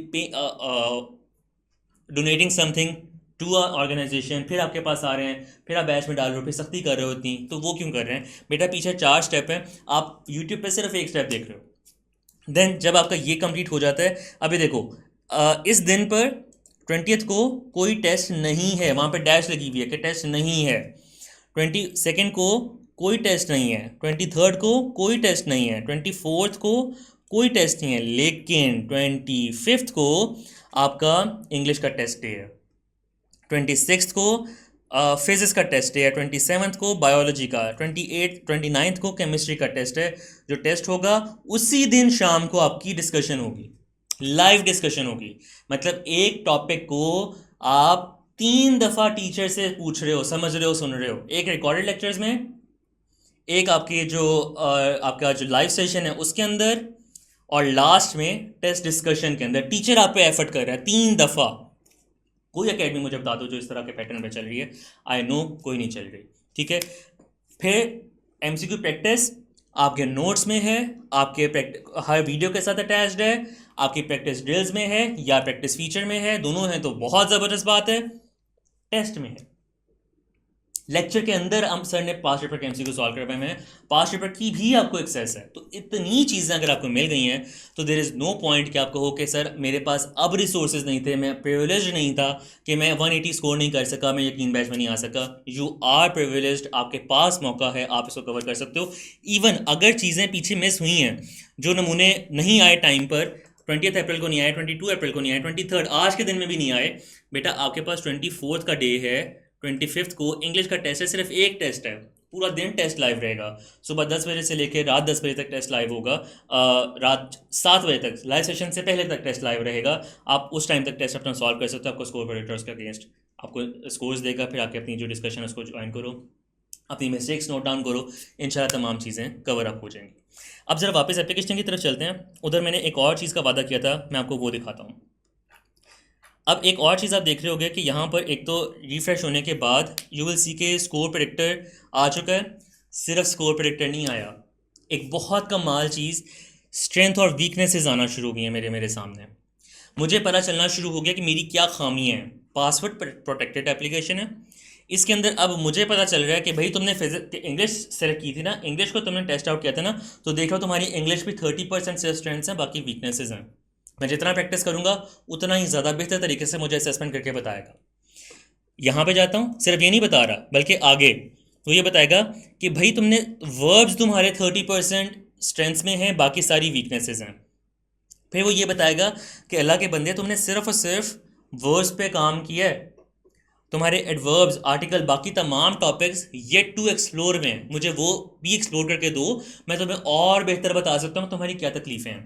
donating something to a organisation, फिर आपके पास आ रहे हैं, फिर आप बैच में डाल रहे हो, फिर सख्ती कर रहे हो इतनी, तो वो क्यों कर रहे हैं? बेटा पीछे 4 स्टेप हैं, आप यूट्यूब पे सिर्फ एक स्टेप देख रहे हो। देन जब आपका ये कंप्लीट हो जाता है, अभी देखो इस दिन पर 20th को कोई टेस्ट नहीं है, वहाँ पे डैश लगी हुई है कि टेस्ट नहीं है। 22nd को कोई टेस्ट नहीं है, 23rd को कोई टेस्ट नहीं है, 24th को कोई टेस्ट नहीं है, लेकिन 25th को आपका इंग्लिश का टेस्ट डे है, 26th को फिजिक्स का टेस्ट है, 27th को बायोलॉजी का, 29th को केमिस्ट्री का टेस्ट है। जो टेस्ट होगा उसी दिन शाम को आपकी डिस्कशन होगी, लाइव डिस्कशन होगी। मतलब एक टॉपिक को आप 3 दफ़ा टीचर से पूछ रहे हो, समझ रहे हो, सुन रहे हो। एक रिकॉर्डेड लेक्चर्स में, एक आपके जो आपका जो लाइव सेशन है उसके अंदर, और लास्ट में टेस्ट डिस्कशन के अंदर टीचर आप पे एफर्ट कर रहा है 3 दफ़ा। कोई एकेडमी मुझे बता दो जो इस तरह के पैटर्न पे चल रही है, आई नो कोई नहीं चल रही। ठीक है, फिर एमसीक्यू प्रैक्टिस आपके नोट्स में है, आपके हर वीडियो के साथ अटैच्ड है, आपकी प्रैक्टिस ड्रिल्स में है या प्रैक्टिस फीचर में है, दोनों हैं तो बहुत ज़बरदस्त बात है। टेस्ट में है, लेक्चर के अंदर हम सर ने पास्ट पेपर के एमसीक्यू सॉल्व करवाए हैं, पास्ट पेपर की भी आपको एक्सेस है। तो इतनी चीज़ें अगर आपको मिल गई हैं तो देर इज़ नो पॉइंट कि आप कहो कि सर मेरे पास अब रिसोर्सेज नहीं थे, मैं प्रिविलेज नहीं था कि मैं 180 स्कोर नहीं कर सका, मैं यकीन बैच में नहीं आ सका। यू आर प्रिविलेज्ड, आपके पास मौका है, आप इसको कवर कर सकते हो। इवन अगर चीज़ें पीछे मिस हुई हैं, जो नमूने नहीं आए टाइम पर, 20 अप्रैल को नहीं आए, 22 अप्रैल को नहीं आए, 23 आज के दिन में भी नहीं आए, बेटा आपके पास 24 का डे है, 25 को इंग्लिश का टेस्ट है, सिर्फ एक टेस्ट है, पूरा दिन टेस्ट लाइव रहेगा। सुबह 10 बजे से लेकर रात 10 बजे तक टेस्ट लाइव होगा, रात 7 बजे तक लाइव सेशन से पहले तक टेस्ट लाइव रहेगा। आप उस टाइम तक टेस्ट अपना सॉल्व कर सकते हो। आपको स्कोर प्रेडिक्टर्स के अगेंस्ट आपको स्कोर्स देगा, फिर आके अपनी जो डिस्कशन है उसको ज्वाइन करो, अपनी मिस्टेक्स नोट डाउन करो, इंशाल्लाह तमाम चीज़ें कवर अप हो जाएंगी। अब जरा वापस एप्लीकेशन की तरफ चलते हैं। उधर मैंने एक और चीज़ का वादा किया था, मैं आपको वो दिखाता हूँ। अब एक और चीज़ आप देख रहे होगे कि यहाँ पर एक तो रिफ्रेश होने के बाद यू विल सी के स्कोर प्रेडिक्टर आ चुका है। सिर्फ स्कोर प्रेडिक्टर नहीं आया, एक बहुत कमाल चीज़ स्ट्रेंथ और वीकनेसेस आना शुरू हो गई हैं मेरे सामने। मुझे पता चलना शुरू हो गया कि मेरी क्या खामियाँ हैं। पासवर्ड प्रोटेक्टेड एप्लीकेशन है, इसके अंदर अब मुझे पता चल रहा है कि भाई तुमने इंग्लिश सेलेक्ट की थी ना, इंग्लिश को तुमने टेस्ट आउट किया था ना, तो देख लो तुम्हारी इंग्लिश भी 30% से स्ट्रेंथ्स हैं, बाकी वीकनेसेस हैं। मैं जितना प्रैक्टिस करूंगा उतना ही ज़्यादा बेहतर तरीके से मुझे असेसमेंट करके बताएगा। यहाँ पे जाता हूँ, सिर्फ ये नहीं बता रहा बल्कि आगे तो ये बताएगा कि भाई तुमने वर्ब्स तुम्हारे 30% स्ट्रेंथ्स में हैं, बाकी सारी वीकनेसेस हैं। फिर वो ये बताएगा कि अल्लाह के बंदे तुमने सिर्फ और सिर्फ वर्ब्स पे काम किया है, तुम्हारे एडवर्ब्स, आर्टिकल, बाकी तमाम टॉपिक्स येट टू एक्सप्लोर में, मुझे वो भी एक्सप्लोर करके दो, मैं तुम्हें और बेहतर बता सकता हूँ तुम्हारी क्या तकलीफ़ें हैं।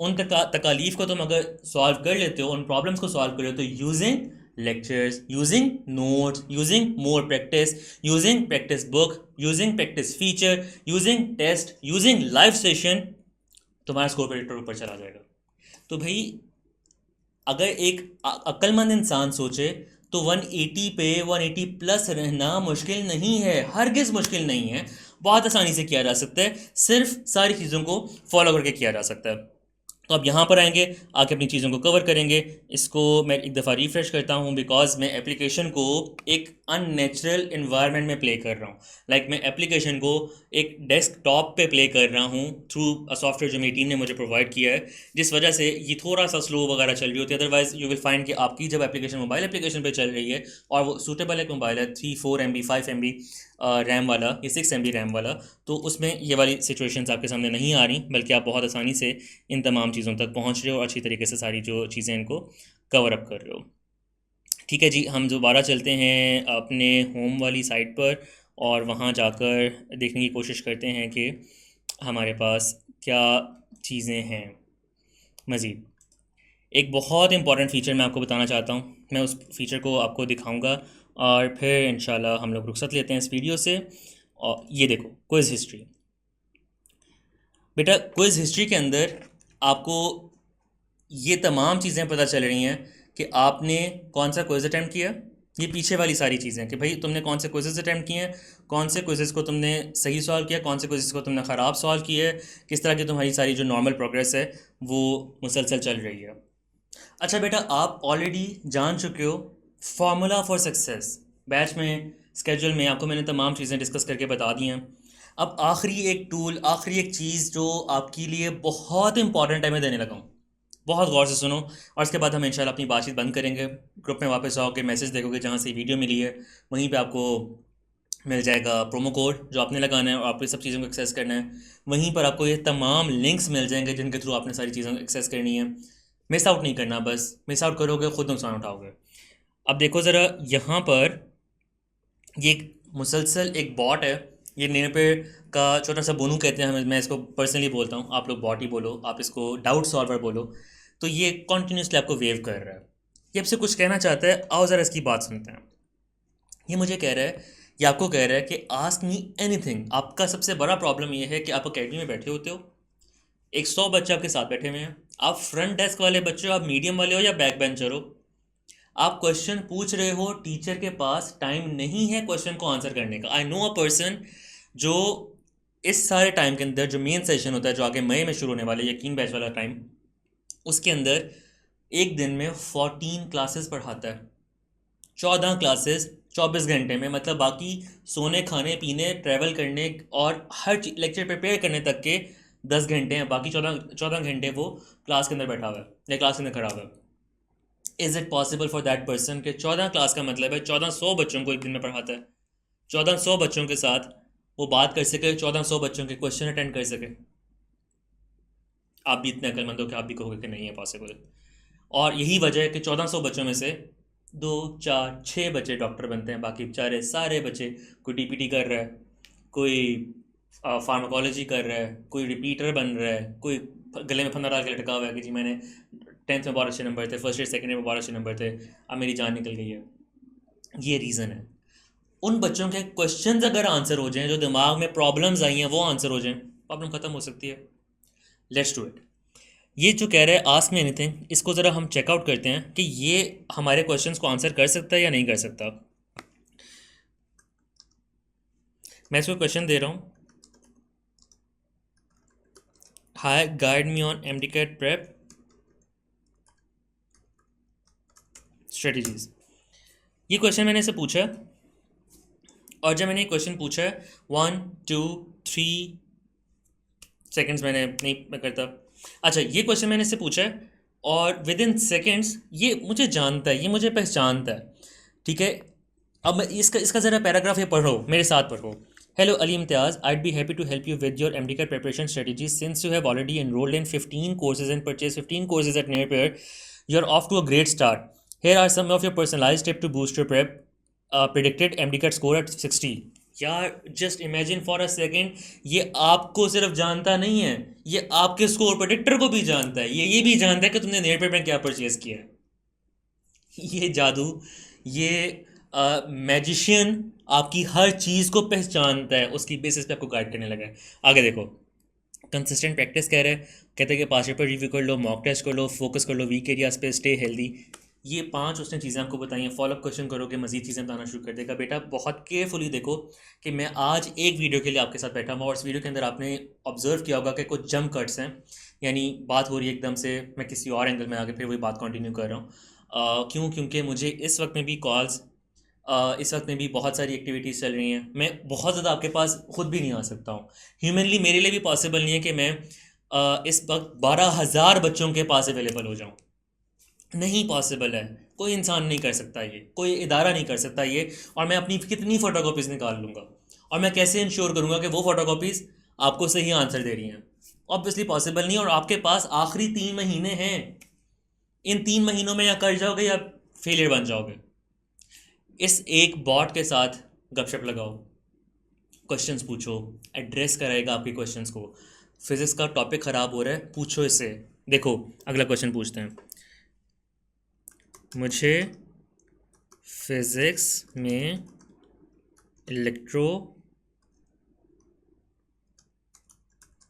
उन तकालीफ को तुम अगर सॉल्व कर लेते हो, उन प्रॉब्लम्स को सॉल्व कर लेते हो using lectures, using notes, using more practice, using practice book, using practice feature, using test, using live session, तुम्हारा स्कोर प्रेडिक्टर ऊपर चला जाएगा। तो भाई अगर एक अक्लमंद इंसान सोचे तो 180 पे 180 प्लस रहना मुश्किल नहीं है, हरगिज़ मुश्किल नहीं है, बहुत आसानी से किया जा सकता है, सिर्फ सारी चीज़ों को फॉलो करके किया जा सकता है। तो अब यहाँ पर आएंगे, आके अपनी चीज़ों को कवर करेंगे। इसको मैं एक दफ़ा रिफ़्रेश करता हूँ बिकॉज मैं एप्लीकेशन को एक अननेचुरल इन्वायरमेंट में प्ले कर रहा हूँ। लाइक मैं एप्लीकेशन को एक डेस्कटॉप पे प्ले कर रहा हूँ थ्रू अ सॉफ्टवेयर जो मेरी टीम ने मुझे प्रोवाइड किया है, जिस वजह से ये थोड़ा सा स्लो वगैरह चल रही होती है। अदरवाइज़ यू विल फाइंड कि आपकी जब एप्लीकेशन मोबाइल एप्लीकेशन पे चल रही है और वो सूटेबल एक मोबाइल है 3-4 MB 5 MB रैम वाला या 6 MB रैम वाला, तो उसमें ये वाली सिचुएशंस आपके सामने नहीं आ रही, बल्कि आप बहुत आसानी से इन तमाम चीज़ों तक पहुंच रहे हो और अच्छी तरीके से सारी जो चीज़ें इनको कवर अप कर रहे हो। ठीक है जी, हम दोबारा चलते हैं अपने होम वाली साइट पर और वहाँ जाकर देखने की कोशिश करते हैं कि हमारे पास क्या चीज़ें हैं मज़ीद। एक बहुत इंपॉर्टेंट फ़ीचर मैं आपको बताना चाहता हूँ, मैं उस फीचर को आपको दिखाऊंगा और फिर इंशाल्लाह हम लोग रुखसत लेते हैं इस वीडियो से। और ये देखो क्विज़ हिस्ट्री। बेटा क्विज़ हिस्ट्री के अंदर आपको ये तमाम चीज़ें पता चल रही हैं कि आपने कौन सा क्विज़ अटैम्प्ट किया। ये पीछे वाली सारी चीज़ें कि भाई तुमने कौन से क्विज़ेस अटैम्प्ट किए हैं, कौन से क्विज़ेस को तुमने सही सॉल्व किया, कौन से क्विज़ेस को तुमने ख़राब सॉल्व किया है, किस तरह की तुम्हारी सारी जो नॉर्मल प्रोग्रेस है वो मुसलसल चल रही है। अच्छा बेटा, आप ऑलरेडी जान चुके हो फार्मूला फॉर सक्सेस। बैच में स्केड्यूल में आपको मैंने तमाम चीज़ें डिस्कस करके बता दी हैं। अब आखिरी एक टूल, आखिरी एक चीज़ जो आपके लिए बहुत इंपॉर्टेंट है, मैं देने लगा हूँ, बहुत गौर से सुनो। और उसके बाद हम इंशाल्लाह अपनी बातचीत बंद करेंगे, ग्रुप में वापस आओगे, मैसेज देखोगे जहाँ से वीडियो मिली है, वहीं पे आपको मिल जाएगा प्रोमो कोड जो आपने लगाना है और आपको ये सब चीज़ों को एक्सेस करना है। वहीं पर आपको ये तमाम लिंक्स मिल जाएंगे जिनके थ्रू आपने सारी चीज़ों को एक्सेस करनी है। मिस आउट नहीं करना, बस मिस आउट करोगे खुद नुकसान उठाओगे। अब देखो ज़रा, यहाँ पर ये एक मुसलसल एक बॉट है, ये नेपर का छोटा सा बोनू कहते हैं, मैं इसको पर्सनली बोलता हूँ, आप लोग बॉट ही बोलो, आप इसको डाउट सॉल्वर बोलो। तो ये कॉन्टीन्यूसली आपको वेव कर रहा है, ये आपसे कुछ कहना चाहता है। आओ ज़रा इसकी बात सुनते हैं। ये मुझे कह रहा है, ये आपको कह रहा है कि आस्क मी एनीथिंग। आपका सबसे बड़ा प्रॉब्लम ये है कि आप अकेडमी में बैठे होते हो, 100 बच्चे आपके साथ बैठे हुए हैं, आप फ्रंट डेस्क वाले बच्चे हो, आप मीडियम वाले हो या बैक बेंचर हो, आप क्वेश्चन पूछ रहे हो, टीचर के पास टाइम नहीं है क्वेश्चन को आंसर करने का। आई नो अ पर्सन जो इस सारे टाइम के अंदर, जो मेन सेशन होता है जो आगे मई में शुरू होने वाले यकीन बैच वाला टाइम, उसके अंदर एक दिन में 14 क्लासेस पढ़ाता है, 14 क्लासेस 24 घंटे में, मतलब बाकी सोने खाने पीने ट्रैवल करने और हर लेक्चर प्रिपेयर करने तक के 10 घंटे हैं, बाकी 14 14 घंटे वो क्लास के अंदर बैठा हुआ है या क्लास के अंदर खड़ा हुआ है। Is it possible for that person कि 14 क्लास का मतलब है 1400 बच्चों को एक दिन में पढ़ाता है, 1400 बच्चों के साथ वो बात कर सके, 1400 बच्चों के क्वेश्चन अटेंड कर सके? आप भी इतने अक्लमंद हो कि आप भी कहोगे कि नहीं है पॉसिबल। और यही वजह है कि 1400 बच्चों में से 2 4 6 बच्चे डॉक्टर बनते हैं, बाकी बेचारे सारे बच्चे कोई डीपीटी कर रहा है, कोई फार्माकोलॉजी कर रहा है, कोई रिपीटर बन रहा है, कोई गले में फंदा डाल के लटका हुआ है कि जी मैंने 10th में बहुत अच्छे नंबर थे, फर्स्ट ईयर सेकेंड ईयर में बहुत अच्छे नंबर थे, अब मेरी जान निकल गई है। ये रीज़न है। उन बच्चों के क्वेश्चंस अगर आंसर हो जाएं, जो दिमाग में प्रॉब्लम्स आई हैं वो आंसर हो जाएं, प्रॉब्लम ख़त्म हो सकती है। Let's do it. ये जो कह रहा है आस्क मी एनीथिंग, इसको ज़रा हम चेकआउट करते हैं कि ये हमारे क्वेश्चंस को आंसर कर सकता है या नहीं कर सकता। मैं इसको क्वेश्चन दे रहा हूँ, hi guide me on MDCAT prep strategies. ये क्वेश्चन मैंने इसे पूछा है, और जब मैंने ये क्वेश्चन पूछा है 1 2 3 सेकेंड्स मैंने नहीं मैं करता। अच्छा, ये क्वेश्चन मैंने इससे पूछा है और विद इन सेकेंड्स ये मुझे जानता है, ये मुझे पहचानता है। ठीक है, अब मैं इसका इसका ज़रा पैराग्राफ ये पढ़ो, मेरे साथ पढ़ो। Hello Ali Imtiaz, I'd be happy to help you with your MDCAT preparation strategies since you have already enrolled in 15 courses and purchased 15 courses at Napier. You're off to a great start. Here are some of your personalized tips to boost your prep. Predicted MDCAT score at 60. यार just imagine for a second, ये आपको सिर्फ जानता नहीं है, ये आपके score predictor को भी जानता है, ये भी जानता है कि तुमने नेटपेड में क्या परचेज किया है। ये जादू, ये मैजिशियन आपकी हर चीज़ को पहचानता है, उसकी बेसिस पे आपको गाइड करने लगा है। आगे देखो, कंसिस्टेंट प्रैक्टिस कह रहे हैं, कहते हैं कि पास पेपर रिव्यू कर लो, मॉक टेस्ट कर लो, फोकस कर लो वीक एरियाज पे, स्टे हेल्दी। ये 5 उसने चीज़ें आपको बताई हैं। फॉलोअप क्वेश्चन करोगे मज़ीद चीज़ें बताना शुरू कर देगा। बेटा बहुत केयरफुली देखो कि मैं आज एक वीडियो के लिए आपके साथ बैठा हूँ और इस वीडियो के अंदर आपने ऑब्जर्व किया होगा कि कुछ जंप कट्स हैं, यानी बात हो रही है एकदम से, मैं किसी और एंगल में आके फिर वही बात कंटिन्यू कर रहा हूँ। क्यों? क्योंकि मुझे इस वक्त में भी कॉल्स, इस वक्त में भी बहुत सारी एक्टिविटीज़ चल रही हैं, मैं बहुत ज़्यादा आपके पास खुद भी नहीं आ सकता हूँ। ह्यूमनली मेरे लिए भी पॉसिबल नहीं है कि मैं इस वक्त 12,000 बच्चों के पास अवेलेबल हो जाऊँ। नहीं पॉसिबल है, कोई इंसान नहीं कर सकता ये, कोई इदारा नहीं कर सकता ये। और मैं अपनी कितनी फ़ोटोकॉपीज़ निकाल लूँगा, और मैं कैसे इंश्योर करूँगा कि वो फ़ोटोकॉपीज़ आपको सही आंसर दे रही हैं? ऑब्वियसली पॉसिबल नहीं है। और आपके पास आखिरी 3 महीने हैं, इन 3 महीनों में या कर जाओगे या फेलियर बन जाओगे। इस एक बॉट के साथ गपशप लगाओ, क्वेश्चंस पूछो, एड्रेस कराएगा आपके क्वेश्चंस को। फिज़िक्स का टॉपिक ख़राब हो रहा है, पूछो इससे। देखो अगला क्वेश्चन पूछते हैं, मुझे फिज़िक्स में इलेक्ट्रो,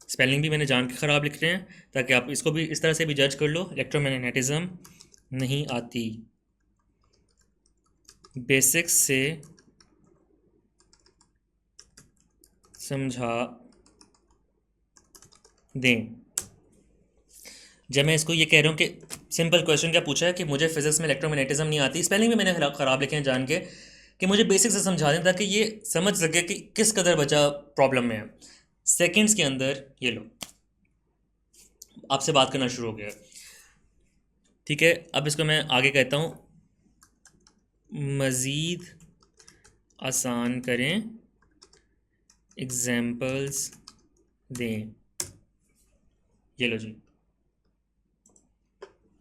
स्पेलिंग भी मैंने जान के ख़राब लिख रहे हैं ताकि आप इसको भी इस तरह से भी जज कर लो, इलेक्ट्रोमैग्नेटिज्म नहीं आती, बेसिक्स से समझा दें। जब मैं इसको ये कह रहा हूँ कि सिंपल क्वेश्चन क्या पूछा है कि मुझे फिजिक्स में इलेक्ट्रोमैग्नेटिज्म नहीं आती, स्पेलिंग भी मैंने ख़राब लिखे हैं जान के, कि मुझे बेसिक से समझा दें ताकि ये समझ सके कि किस कदर बच्चा प्रॉब्लम में है। सेकंड्स के अंदर ये लो, आपसे बात करना शुरू हो गया। ठीक है, अब इसको मैं आगे कहता हूँ, मज़ीद आसान करें, एग्जाम्पल्स दें। ये लो जी,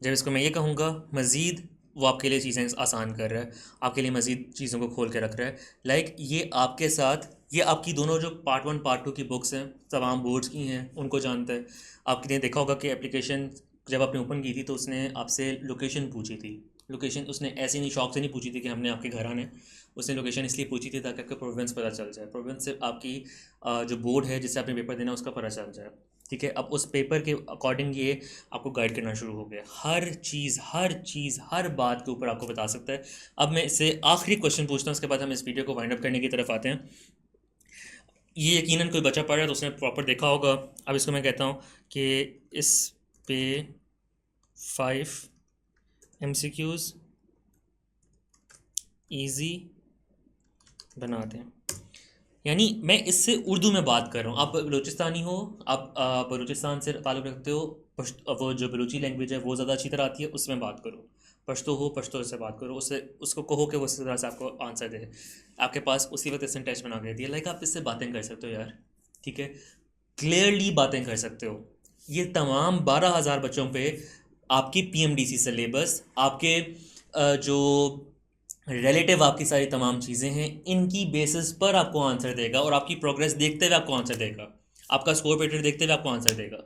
जब इसको मैं ये कहूँगा मज़ीद, वो आपके लिए चीज़ें आसान कर रहा है, आपके लिए मज़ीद चीज़ों को खोल के रख रहा है। लाइक ये आपके साथ, ये आपकी दोनों जो पार्ट 1 पार्ट 2 की बुक्स हैं, तमाम बोर्ड्स की हैं, उनको जानता है। आपने देखा होगा कि एप्लीकेशन जब आपने ओपन की थी तो उसने आपसे लोकेशन पूछी थी। लोकेशन उसने ऐसे नहीं, शौक से नहीं पूछी थी कि हमने आपके घर आने, उसने लोकेशन इसलिए पूछी थी ताकि आपका प्रोविंस पता चल जाए, प्रोविंस से आपकी जो बोर्ड है जिससे आपने पेपर देना उसका पता चल जाए। ठीक है, अब उस पेपर के अकॉर्डिंग ये आपको गाइड करना शुरू हो गया, हर चीज़ हर चीज़ हर बात के ऊपर आपको बता सकता है। अब मैं इससे आखिरी क्वेश्चन पूछता हूँ, उसके बाद हम इस वीडियो को वाइंड अप करने की तरफ आते हैं। ये यकीनन कोई बच्चा पढ़ रहा है तो उसने प्रॉपर देखा होगा। अब इसको मैं कहता हूँ कि इस पे 5 MCQs, ईजी बनाते हैं। यानी मैं इससे उर्दू में बात कर रहा हूँ। आप बलूचिस्तानी हो, आप बलूचिस्तान से ताल्लुक़ रखते हो, वो जो बलूची लैंग्वेज है वो ज़्यादा अच्छी तरह आती है, उसमें बात करो। पश्तो हो, पश्तो से बात करो, उससे उसको कहो कि वो उस तरह से आपको आंसर दे। आपके पास उसी वक्त सेंटेंस बना के दिया, लाइक आप इससे बातें कर सकते हो यार, ठीक है, क्लियरली बातें कर सकते हो। ये तमाम 12,000 बच्चों पे आपकी पीएमडीसी सिलेबस, आपके जो रिलेटिव आपकी सारी तमाम चीज़ें हैं, इनकी बेसिस पर आपको आंसर देगा और आपकी प्रोग्रेस देखते हुए आपको आंसर देगा, आपका स्कोर पैटर्न देखते हुए आपको आंसर देगा।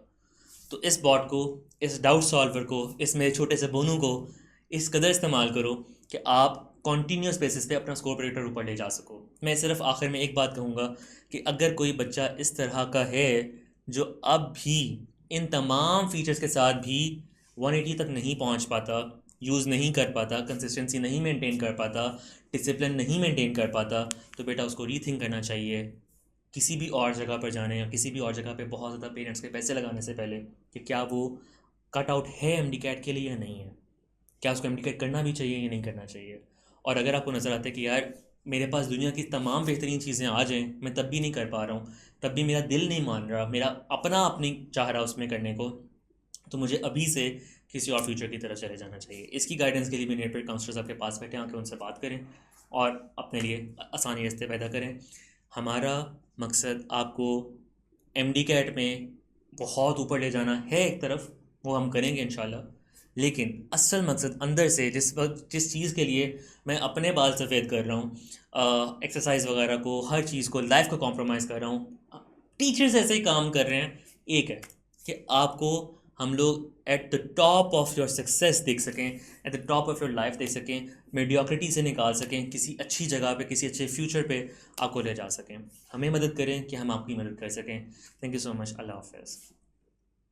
तो इस बॉट को, इस डाउट सॉल्वर को, इस मेरे छोटे से बोनू को इस कदर इस्तेमाल करो कि आप कॉन्टीन्यूस बेसिस पे अपना स्कोर प्रेडिक्टर ऊपर ले जा सको। मैं सिर्फ आखिर में एक बात कहूँगा कि अगर कोई बच्चा इस तरह का है जो अब भी इन तमाम फीचर्स के साथ भी 180 तक नहीं पहुँच पाता, यूज़ नहीं कर पाता, कंसिस्टेंसी नहीं मेंटेन कर पाता, डिसिप्लिन नहीं मेंटेन कर पाता, तो बेटा उसको रीथिंक करना चाहिए किसी भी और जगह पर जाने या किसी भी और जगह पे बहुत ज़्यादा पेरेंट्स के पैसे लगाने से पहले कि क्या वो कट आउट है एमडी कैट के लिए या नहीं है, क्या उसको एमडी कैट करना भी चाहिए या नहीं करना चाहिए। और अगर आपको नज़र आता है कि यार मेरे पास दुनिया की तमाम बेहतरीन चीज़ें आ जाएँ, मैं तब भी नहीं कर पा रहा हूँ, तब भी मेरा दिल नहीं मान रहा, मेरा अपना आप नहीं चाह रहा उसमें करने को, तो मुझे अभी से किसी और फ्यूचर की तरफ चले जाना चाहिए। इसकी गाइडेंस के लिए भी नेट पर काउंसलर्स आपके पास बैठे आके उनसे बात करें और अपने लिए आसानी रास्ते पैदा करें। हमारा मकसद आपको एमडी कैट में बहुत ऊपर ले जाना है एक तरफ, वो हम करेंगे इंशाल्लाह, लेकिन असल मकसद अंदर से जिस चीज़ के लिए मैं अपने बाल सफ़ेद कर रहा हूँ, एक्सरसाइज वगैरह को, हर चीज़ को, लाइफ को कॉम्प्रोमाइज़ कर रहा हूँ, टीचर्स ऐसे ही काम कर रहे हैं, एक है कि आपको हम लोग at the top of your success देख सकें, at the top of your life देख सकें, मेडियोक्रिटी से निकाल सकें, किसी अच्छी जगह पे, किसी अच्छे फ्यूचर पे आपको ले जा सकें। हमें मदद करें कि हम आपकी मदद कर सकें। Thank you so much. अल्लाह हाफ़िज़।